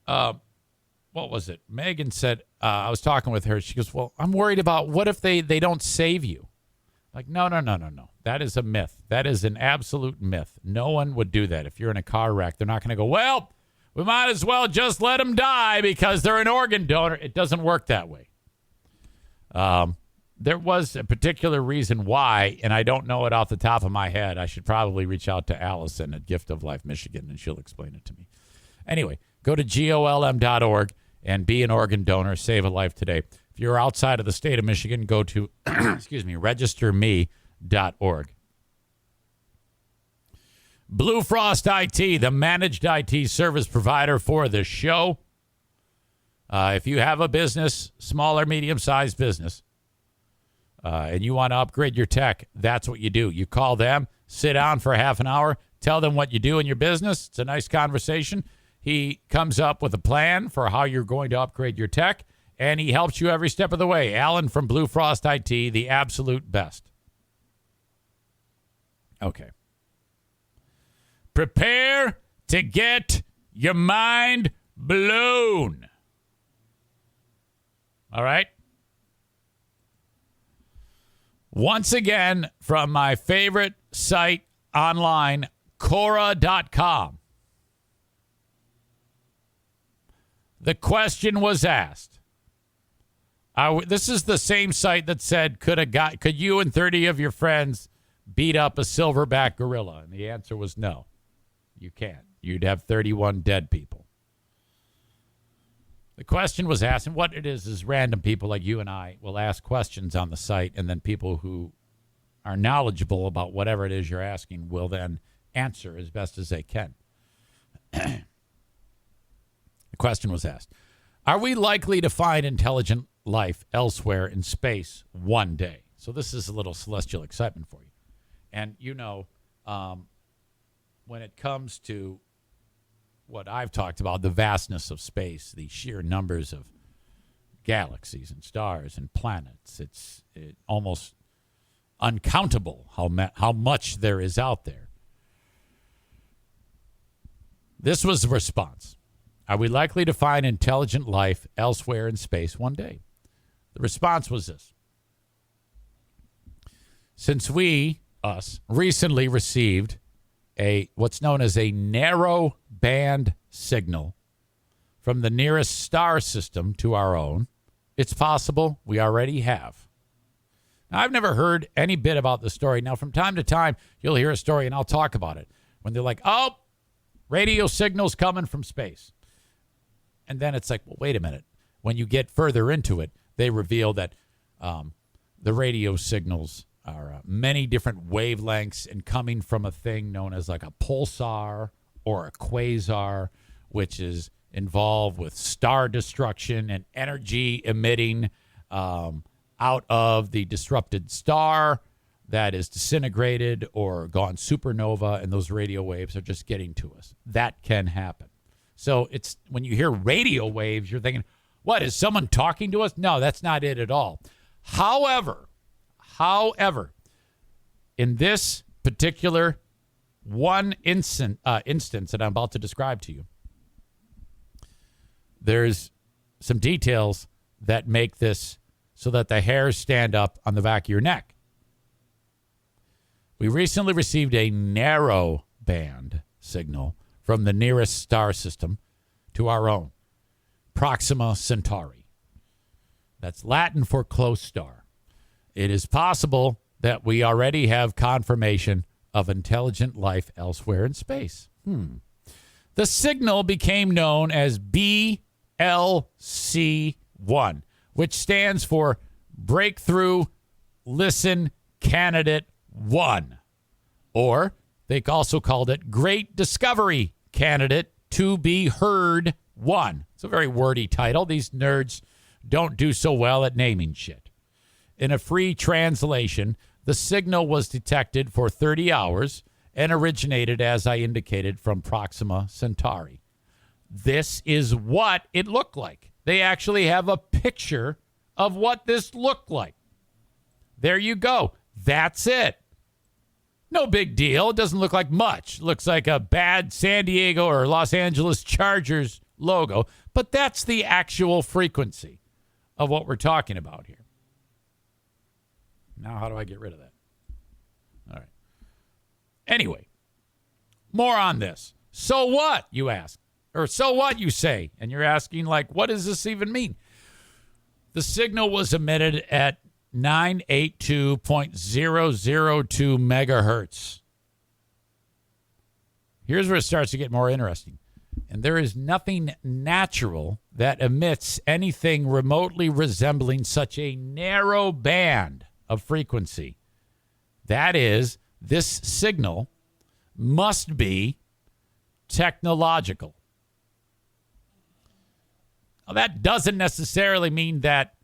What was it? Megan said, I was talking with her. She goes, well, I'm worried about what if they don't save you? Like, no. That is a myth. That is an absolute myth. No one would do that. If you're in a car wreck, they're not going to go, well, we might as well just let them die because they're an organ donor. It doesn't work that way. There was a particular reason why, and I don't know it off the top of my head. I should probably reach out to Allison at Gift of Life Michigan, and she'll explain it to me. Anyway, go to GOLM.org and be an organ donor. Save a life today. If you're outside of the state of Michigan, go to, registerme.org. Blue Frost IT, the managed IT service provider for this show. If you have a business, small or medium-sized business, and you want to upgrade your tech, that's what you do. You call them, sit down for half an hour, tell them what you do in your business. It's a nice conversation. He comes up with a plan for how you're going to upgrade your tech, and he helps you every step of the way. Alan from Blue Frost IT, the absolute best. Okay. Prepare to get your mind blown. All right? Once again, from my favorite site online, Quora.com. The question was asked. This is the same site that said, could you and 30 of your friends beat up a silverback gorilla? And the answer was no. You can't. You'd have 31 dead people. The question was asked, and what it is random people like you and I will ask questions on the site, and then people who are knowledgeable about whatever it is you're asking will then answer as best as they can. The question was asked, are we likely to find intelligent life elsewhere in space one day? So this is a little celestial excitement for you. And, when it comes to what I've talked about, the vastness of space, the sheer numbers of galaxies and stars and planets, it's almost uncountable how much there is out there. This was the response. Are we likely to find intelligent life elsewhere in space one day? The response was this. Since us, recently received what's known as a narrow band signal from the nearest star system to our own, it's possible we already have. Now, I've never heard any bit about the story. Now, from time to time, you'll hear a story, and I'll talk about it, when they're like, oh, radio signals coming from space. And then it's like, well, wait a minute. When you get further into it, they reveal that the radio signals are many different wavelengths and coming from a thing known as like a pulsar or a quasar, which is involved with star destruction and energy emitting out of the disrupted star that is disintegrated or gone supernova, and those radio waves are just getting to us. That can happen. So it's when you hear radio waves, you're thinking, what, is someone talking to us? No, that's not it at all. However, in this particular one instance that I'm about to describe to you, there's some details that make this so that the hairs stand up on the back of your neck. We recently received a narrow band signal from the nearest star system to our own, Proxima Centauri. That's Latin for close star. It is possible that we already have confirmation of intelligent life elsewhere in space. The signal became known as BLC1, which stands for Breakthrough Listen Candidate 1. Or they also called it Great Discovery Candidate to be Heard 1. It's a very wordy title. These nerds don't do so well at naming shit. In a free translation, the signal was detected for 30 hours and originated, as I indicated, from Proxima Centauri. This is what it looked like. They actually have a picture of what this looked like. There you go. That's it. No big deal. It doesn't look like much. It looks like a bad San Diego or Los Angeles Chargers logo, but that's the actual frequency of what we're talking about here. Now, how do I get rid of that? All right. Anyway, more on this. So what, you ask? Or so what, you say? And you're asking, like, what does this even mean? The signal was emitted at 982.002 megahertz. Here's where it starts to get more interesting. And there is nothing natural that emits anything remotely resembling such a narrow band of frequency. That is, this signal must be technological. Now, that doesn't necessarily mean that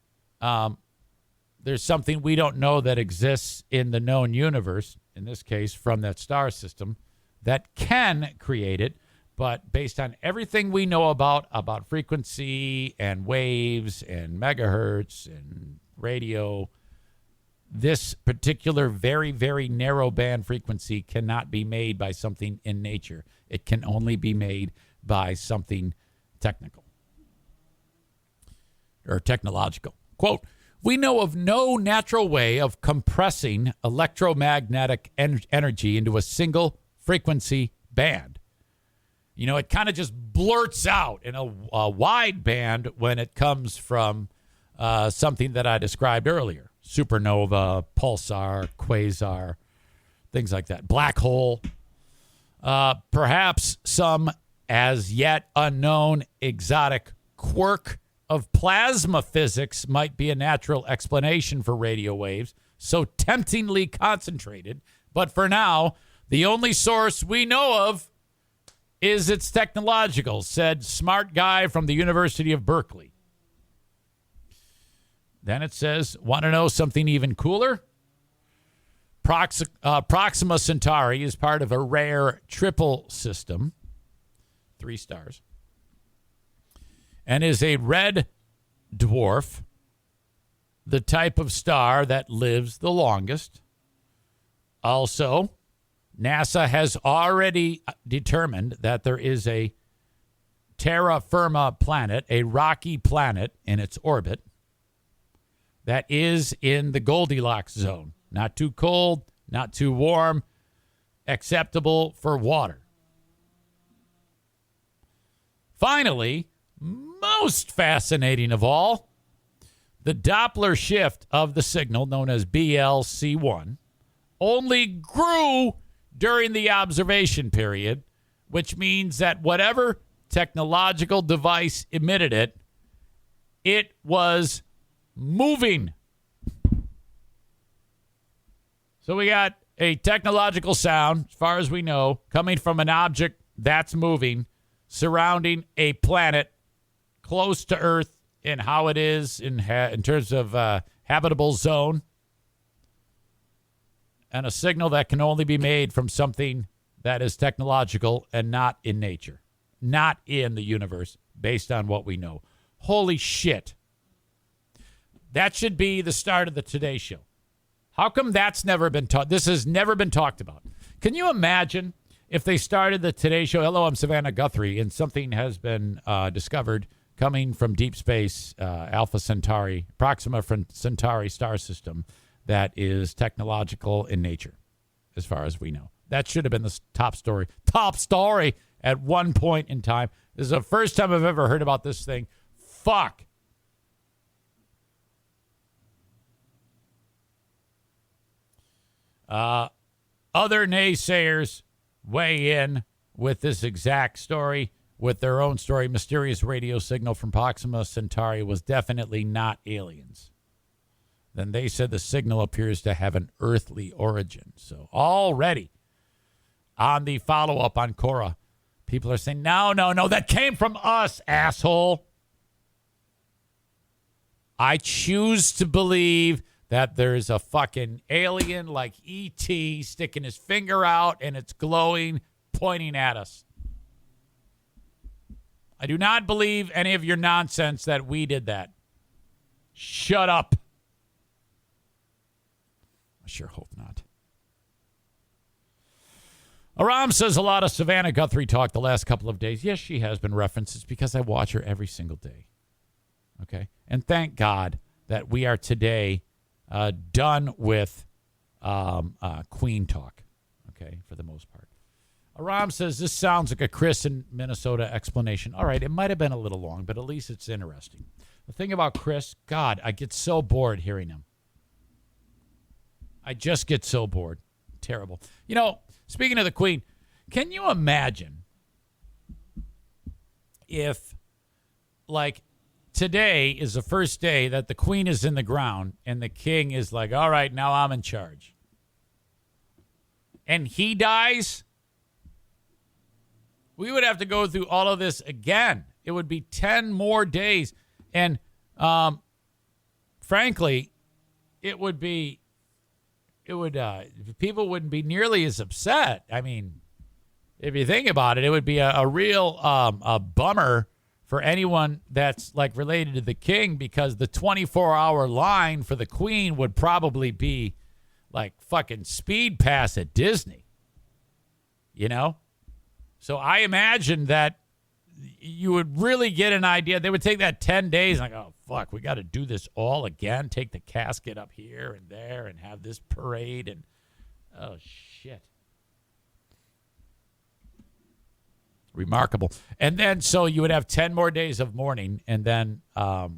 there's something we don't know that exists in the known universe, in this case from that star system, that can create it. But based on everything we know about frequency and waves and megahertz and radio, this particular very, very narrow band frequency cannot be made by something in nature. It can only be made by something technical or technological. Quote, we know of no natural way of compressing electromagnetic energy into a single frequency band. You know, it kind of just blurts out in a wide band when it comes from something that I described earlier. Supernova, pulsar, quasar, things like that. Black hole. Perhaps some as yet unknown exotic quirk of plasma physics might be a natural explanation for radio waves, so temptingly concentrated. But for now, the only source we know of is it's technological, said smart guy from the University of Berkeley. Then it says, want to know something even cooler? Proxima Centauri is part of a rare triple system, 3 stars, and is a red dwarf, the type of star that lives the longest. Also, NASA has already determined that there is a terra firma planet, a rocky planet in its orbit that is in the Goldilocks zone. Not too cold, not too warm, acceptable for water. Finally, most fascinating of all, the Doppler shift of the signal, known as BLC1, only grew during the observation period, which means that whatever technological device emitted it, it was moving. So we got a technological sound, as far as we know, coming from an object that's moving, surrounding a planet close to Earth in how it is in terms of habitable zone, and a signal that can only be made from something that is technological and not in nature, not in the universe, based on what we know. Holy shit. That should be the start of the Today Show. How come that's never been taught? This has never been talked about. Can you imagine if they started the Today Show? Hello, I'm Savannah Guthrie, and something has been discovered coming from deep space, Alpha Centauri, Proxima Centauri star system, that is technological in nature, as far as we know. That should have been the top story. Top story at one point in time. This is the first time I've ever heard about this thing. Fuck. Other naysayers weigh in with this exact story, with their own story. Mysterious radio signal from Proxima Centauri was definitely not aliens. Then they said the signal appears to have an earthly origin. So already on the follow-up on Cora, people are saying, no, that came from us, asshole. I choose to believe that there's a fucking alien like E.T. sticking his finger out and it's glowing, pointing at us. I do not believe any of your nonsense that we did that. Shut up. I sure hope not. Aram says a lot of Savannah Guthrie talk the last couple of days. Yes, she has been referenced. It's because I watch her every single day. Okay? And thank God that we are today done with Queen talk, okay, for the most part. Aram says, this sounds like a Chris in Minnesota explanation. All right, it might have been a little long, but at least it's interesting. The thing about Chris, God, I get so bored hearing him. I just get so bored. Terrible. You know, speaking of the Queen, can you imagine if, like, today is the first day that the Queen is in the ground and the King is like, all right, now I'm in charge. And he dies? We would have to go through all of this again. It would be 10 more days. And frankly, people wouldn't be nearly as upset. I mean, if you think about it, it would be a real a bummer for anyone that's like related to the King, because the 24-hour line for the Queen would probably be like fucking Speed Pass at Disney. You know? So I imagine that you would really get an idea. They would take that 10 days and like, oh, fuck, we got to do this all again. Take the casket up here and there and have this parade. And oh, shit. Remarkable. And then so you would have 10 more days of mourning. And then I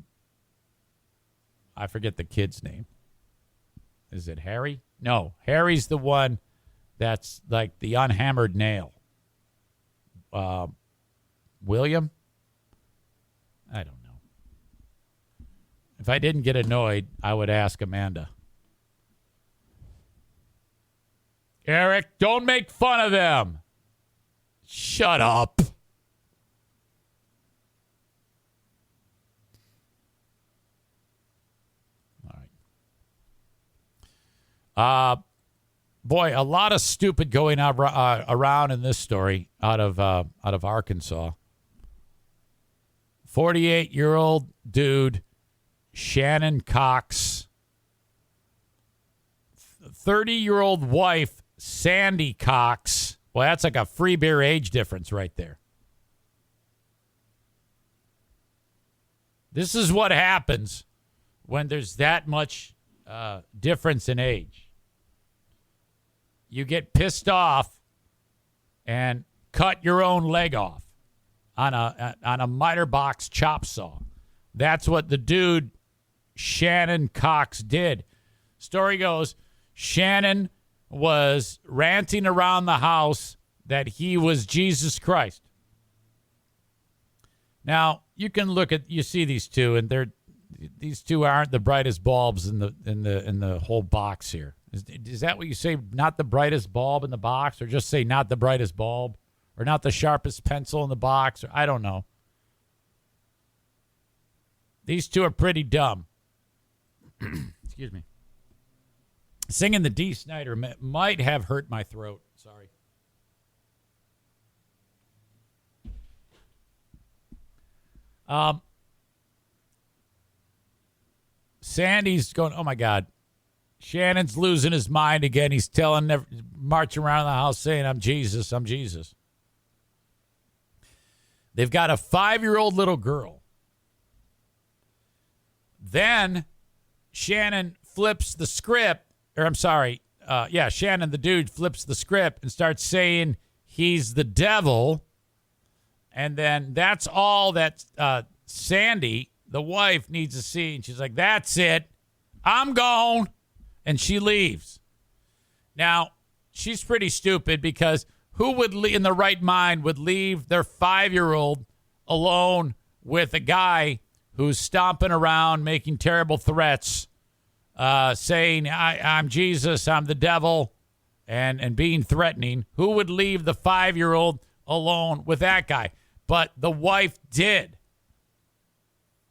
forget the kid's name. Is it Harry? No, Harry's the one that's like the unhammered nail. William? I don't know. If I didn't get annoyed, I would ask Amanda. Eric, don't make fun of them. Shut up. All right. Boy, a lot of stupid going around in this story out of Arkansas. 48-year-old dude, Shannon Cox. 30-year-old wife, Sandy Cox. Well, that's like a free beer age difference right there. This is what happens when there's that much difference in age. You get pissed off and cut your own leg off on a miter box chop saw. That's what the dude Shannon Cox did. Story goes, Shannon was ranting around the house that he was Jesus Christ. Now, you see these two, and these two aren't the brightest bulbs in the whole box here. Is that what you say? Not the brightest bulb in the box, or just say not the brightest bulb, or not the sharpest pencil in the box? Or I don't know. These two are pretty dumb. Excuse me. Singing the D. Snyder might have hurt my throat. Sorry. Sandy's going, oh my God. Shannon's losing his mind again. He's marching around the house saying, I'm Jesus, I'm Jesus. They've got a 5-year-old little girl. Then Shannon flips the script, Shannon, the dude, flips the script and starts saying he's the devil. And then that's all that Sandy, the wife, needs to see. And she's like, that's it. I'm gone. And she leaves. Now, she's pretty stupid because who would, in the right mind, would leave their 5-year-old alone with a guy who's stomping around, making terrible threats, saying, I'm Jesus, I'm the devil, and being threatening? Who would leave the 5-year-old alone with that guy? But the wife did.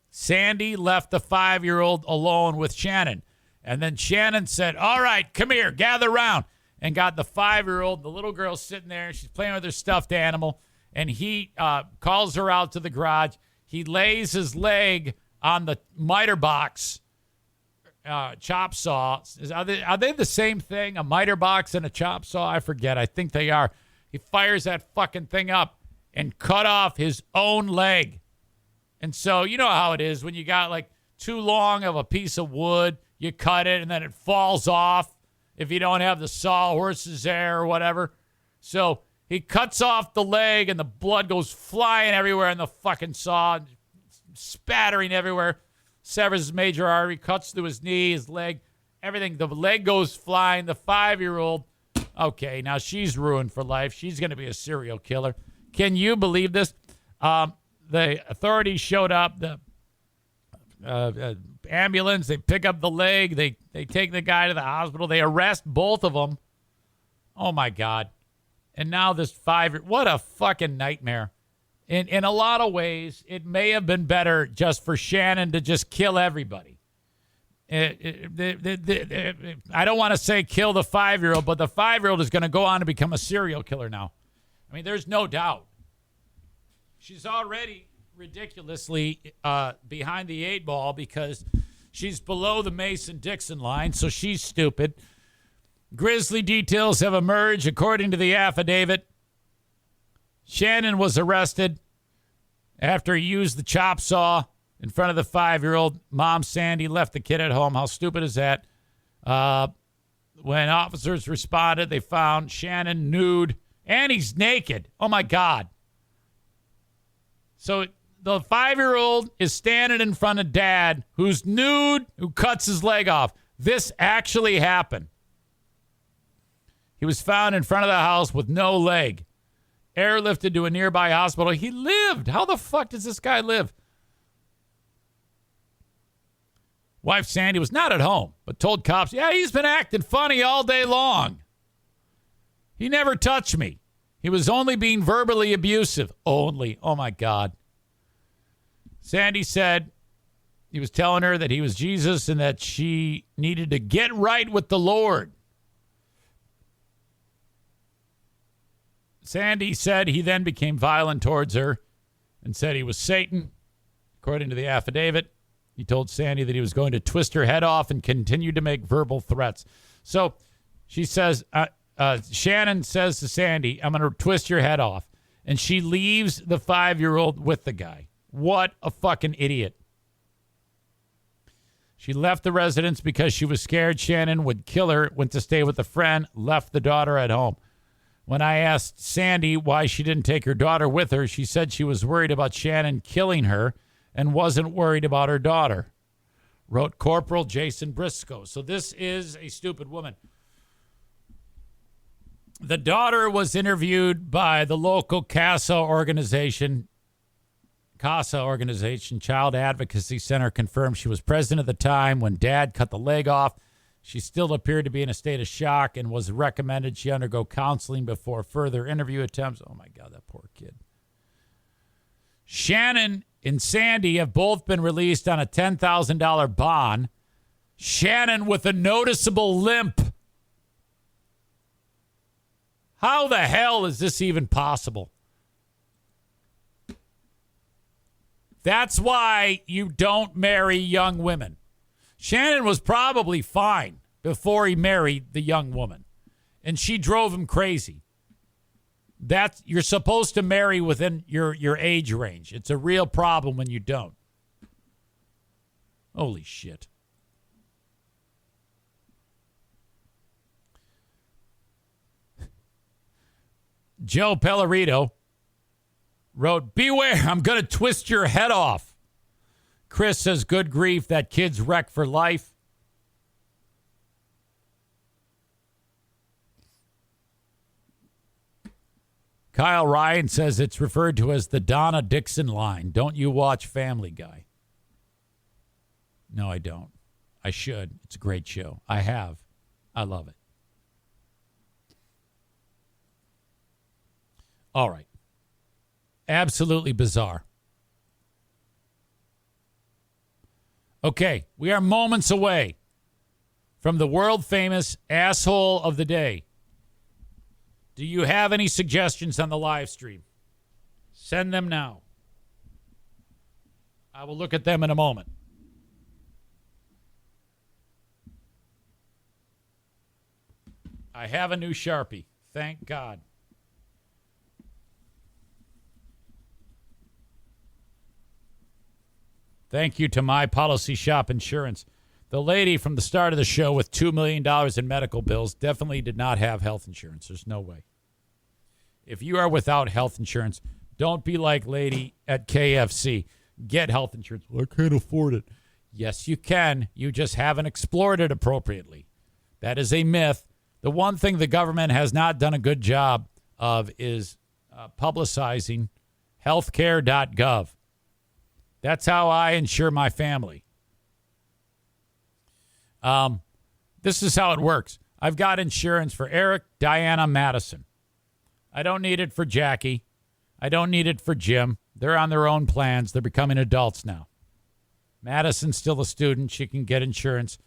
Sandy left the 5-year-old alone with Shannon. And then Shannon said, all right, come here, gather around. And got the 5-year-old, the little girl sitting there. She's playing with her stuffed animal. And he calls her out to the garage. He lays his leg on the miter box chop saw. Are they the same thing, a miter box and a chop saw? I forget. I think they are. He fires that fucking thing up and cut off his own leg. And so you know how it is when you got like too long of a piece of wood, you cut it and then it falls off if you don't have the sawhorse's there or whatever. So he cuts off the leg and the blood goes flying everywhere in the fucking saw, spattering everywhere. Severs his major artery, cuts through his knee, his leg, everything. The leg goes flying. The 5-year-old, okay, now she's ruined for life. She's going to be a serial killer. Can you believe this? The authorities showed up. The ambulance, they pick up the leg. They take the guy to the hospital. They arrest both of them. Oh, my God. And now this 5-year, what a fucking nightmare. In a lot of ways, it may have been better just for Shannon to just kill everybody. I don't want to say kill the 5-year-old, but the 5-year-old is going to go on to become a serial killer now. I mean, there's no doubt. She's already ridiculously behind the 8 ball because she's below the Mason-Dixon line, so she's stupid. Grisly details have emerged according to the affidavit. Shannon was arrested after he used the chop saw in front of the 5-year-old. Mom, Sandy, left the kid at home. How stupid is that? When officers responded, they found Shannon nude, and he's naked. Oh, my God. So the 5-year-old is standing in front of dad, who's nude, who cuts his leg off. This actually happened. He was found in front of the house with no leg. Airlifted to a nearby hospital. He lived. How the fuck does this guy live? Wife Sandy was not at home, but told cops, yeah, he's been acting funny all day long. He never touched me. He was only being verbally abusive. Only. Oh, my God. Sandy said he was telling her that he was Jesus and that she needed to get right with the Lord. Sandy said he then became violent towards her and said he was Satan. According to the affidavit, he told Sandy that he was going to twist her head off and continued to make verbal threats. So she says, Shannon says to Sandy, I'm going to twist your head off. And she leaves the 5-year-old with the guy. What a fucking idiot. She left the residence because she was scared Shannon would kill her, went to stay with a friend, left the daughter at home. When I asked Sandy why she didn't take her daughter with her, she said she was worried about Shannon killing her and wasn't worried about her daughter, wrote Corporal Jason Briscoe. So this is a stupid woman. The daughter was interviewed by the local CASA organization, Child Advocacy Center, confirmed she was present at the time when dad cut the leg off. She still appeared to be in a state of shock and was recommended she undergo counseling before further interview attempts. Oh, my God, that poor kid. Shannon and Sandy have both been released on a $10,000 bond. Shannon with a noticeable limp. How the hell is this even possible? That's why you don't marry young women. Shannon was probably fine before he married the young woman, and she drove him crazy. You're supposed to marry within your age range. It's a real problem when you don't. Holy shit. Joe Pellerito wrote, beware, I'm going to twist your head off. Chris says, good grief, that kid's wrecked for life. Kyle Ryan says it's referred to as the Donna Dixon line. Don't you watch Family Guy? No, I don't. I should. It's a great show. I have. I love it. All right. Absolutely bizarre. Okay, we are moments away from the world-famous asshole of the day. Do you have any suggestions on the live stream? Send them now. I will look at them in a moment. I have a new Sharpie. Thank God. Thank you to My Policy Shop Insurance. The lady from the start of the show with $2 million in medical bills definitely did not have health insurance. There's no way. If you are without health insurance, don't be like lady at KFC. Get health insurance. Well, I can't afford it. Yes, you can. You just haven't explored it appropriately. That is a myth. The one thing the government has not done a good job of is publicizing healthcare.gov. That's how I insure my family. This is how it works. I've got insurance for Eric, Diana, Madison. I don't need it for Jackie. I don't need it for Jim. They're on their own plans. They're becoming adults now. Madison's still a student. She can get insurance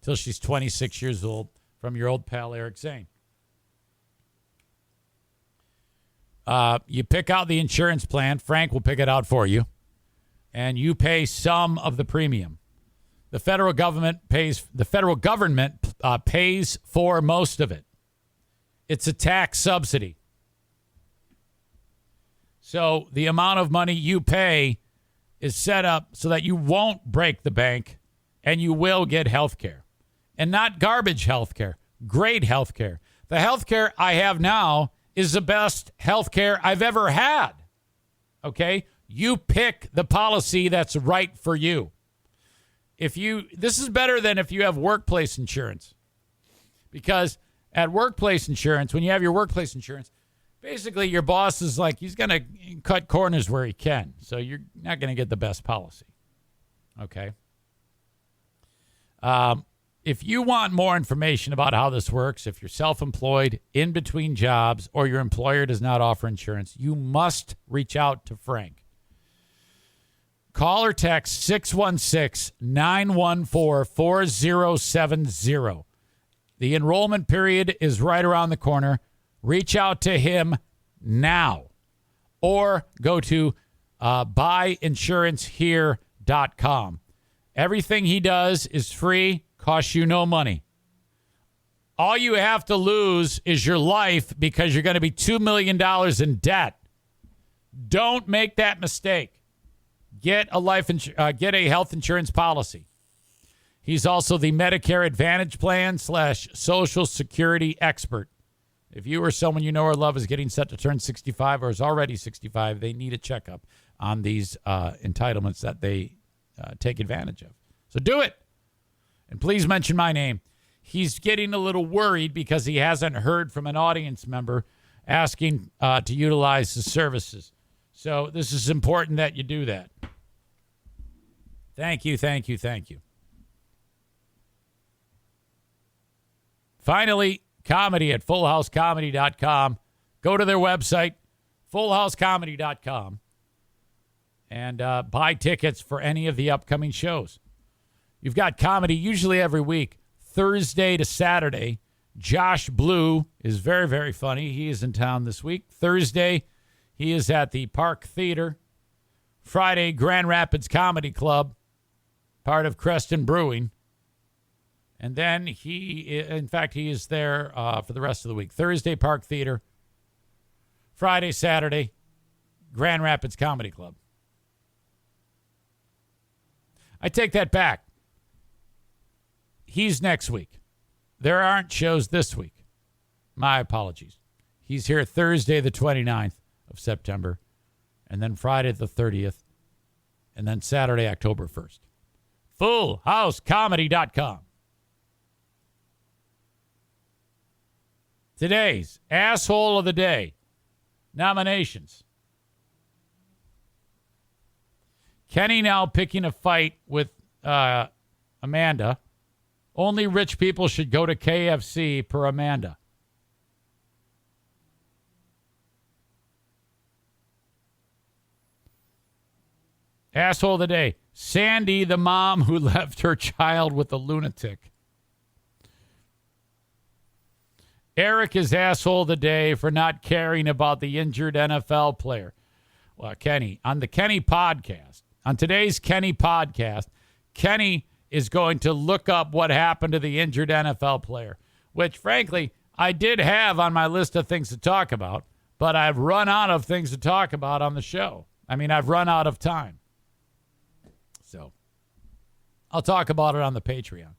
till she's 26 years old from your old pal, Eric Zane. You pick out the insurance plan. Frank will pick it out for you. And you pay some of the premium. The federal government pays for most of it. It's a tax subsidy. So the amount of money you pay is set up so that you won't break the bank and you will get health care. And not garbage health care, great health care. The health care I have now is the best health care I've ever had. Okay? You pick the policy that's right for you. This is better than if you have workplace insurance. Because at workplace insurance, when you have your workplace insurance, basically your boss is like, he's going to cut corners where he can. So you're not going to get the best policy. Okay? If you want more information about how this works, if you're self-employed, in between jobs, or your employer does not offer insurance, you must reach out to Frank. Call or text 616-914-4070. The enrollment period is right around the corner. Reach out to him now. Or go to buyinsurancehere.com. Everything he does is free, costs you no money. All you have to lose is your life because you're going to be $2 million in debt. Don't make that mistake. Get a health insurance policy. He's also the Medicare Advantage Plan / Social Security expert. If you or someone you know or love is getting set to turn 65 or is already 65, they need a checkup on these entitlements that they take advantage of. So do it. And please mention my name. He's getting a little worried because he hasn't heard from an audience member asking to utilize the services. So this is important that you do that. Thank you, thank you, thank you. Finally, comedy at fullhousecomedy.com. Go to their website, fullhousecomedy.com, and buy tickets for any of the upcoming shows. You've got comedy usually every week, Thursday to Saturday. Josh Blue is very, very funny. He is in town this week. Thursday, he is at the Park Theater. Friday, Grand Rapids Comedy Club, part of Creston Brewing. And then he is there for the rest of the week. Thursday, Park Theater. Friday, Saturday, Grand Rapids Comedy Club. I take that back. He's next week. There aren't shows this week. My apologies. He's here Thursday, the 29th of September, and then Friday, the 30th, and then Saturday, October 1st. FullHouseComedy.com. Today's Asshole of the Day. Nominations. Kenny now picking a fight with Amanda. Only rich people should go to KFC per Amanda. Asshole of the Day. Sandy, the mom who left her child with a lunatic. Eric is asshole of the day for not caring about the injured NFL player. Well, Kenny, on the Kenny podcast, on today's Kenny podcast, Kenny is going to look up what happened to the injured NFL player, which, frankly, I did have on my list of things to talk about, but I've run out of things to talk about on the show. I mean, I've run out of time. So I'll talk about it on the Patreon.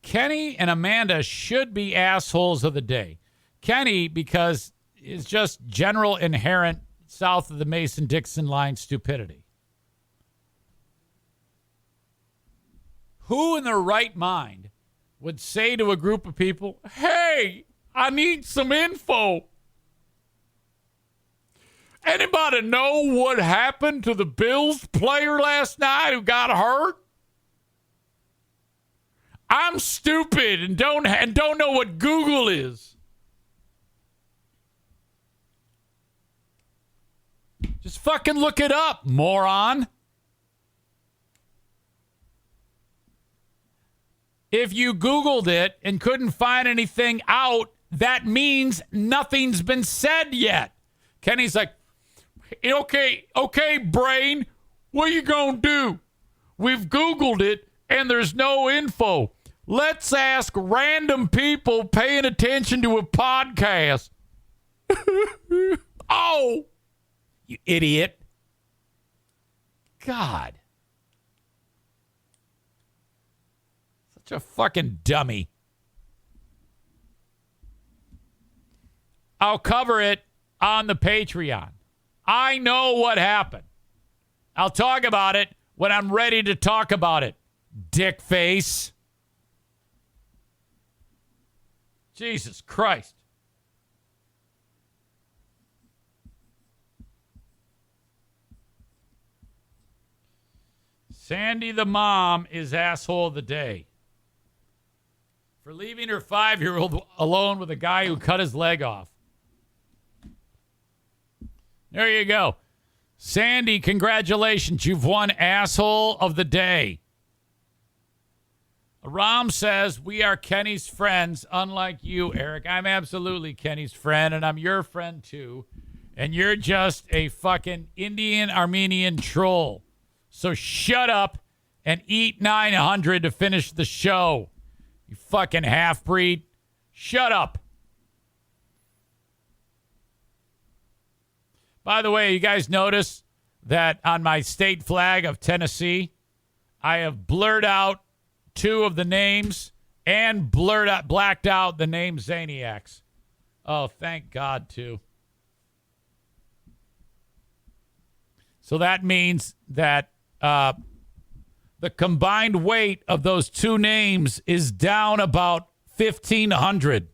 Kenny and Amanda should be assholes of the day. Kenny, because it's just general inherent south of the Mason-Dixon line stupidity. Who in their right mind would say to a group of people, hey, I need some info? Anybody know what happened to the Bills player last night who got hurt? I'm stupid and don't know what Google is. Just fucking look it up, moron. If you Googled it and couldn't find anything out, that means nothing's been said yet. Kenny's like, okay, brain, what you gonna do? We've Googled it and there's no info. Let's ask random people paying attention to a podcast. Oh, you idiot. God. Such a fucking dummy. I'll cover it on the Patreon. I know what happened. I'll talk about it when I'm ready to talk about it, dick face. Jesus Christ. Sandy the mom is asshole of the day for leaving her 5-year-old alone with a guy who cut his leg off. There you go. Sandy, congratulations. You've won asshole of the day. Ram says, we are Kenny's friends, unlike you, Eric. I'm absolutely Kenny's friend, and I'm your friend, too. And you're just a fucking Indian Armenian troll. So shut up and eat 900 to finish the show. You fucking half-breed. Shut up. By the way, you guys notice that on my state flag of Tennessee, I have blurred out 2 of the names and blacked out the name Zaniacs. Oh, thank God, too. So that means that the combined weight of those 2 names is down about 1,500.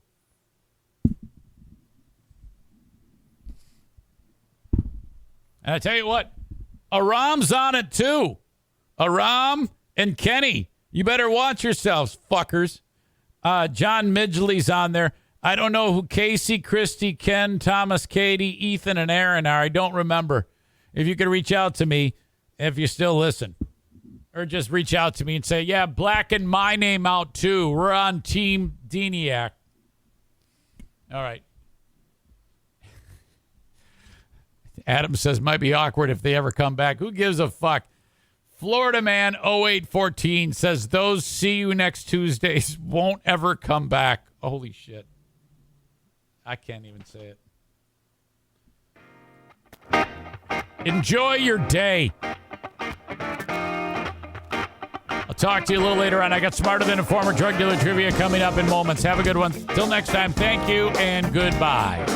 And I tell you what, Aram's on it too. Aram and Kenny, you better watch yourselves, fuckers. John Midgley's on there. I don't know who Casey, Christy, Ken, Thomas, Katie, Ethan, and Aaron are. I don't remember. If you could reach out to me, if you still listen. Or just reach out to me and say, yeah, blacken my name out too. We're on Team Deniac. All right. Adam says, might be awkward if they ever come back. Who gives a fuck? Florida Man 0814 says, those see you next Tuesdays won't ever come back. Holy shit. I can't even say it. Enjoy your day. I'll talk to you a little later on. I got Smarter Than a Former Drug Dealer trivia coming up in moments. Have a good one. Till next time, thank you and goodbye.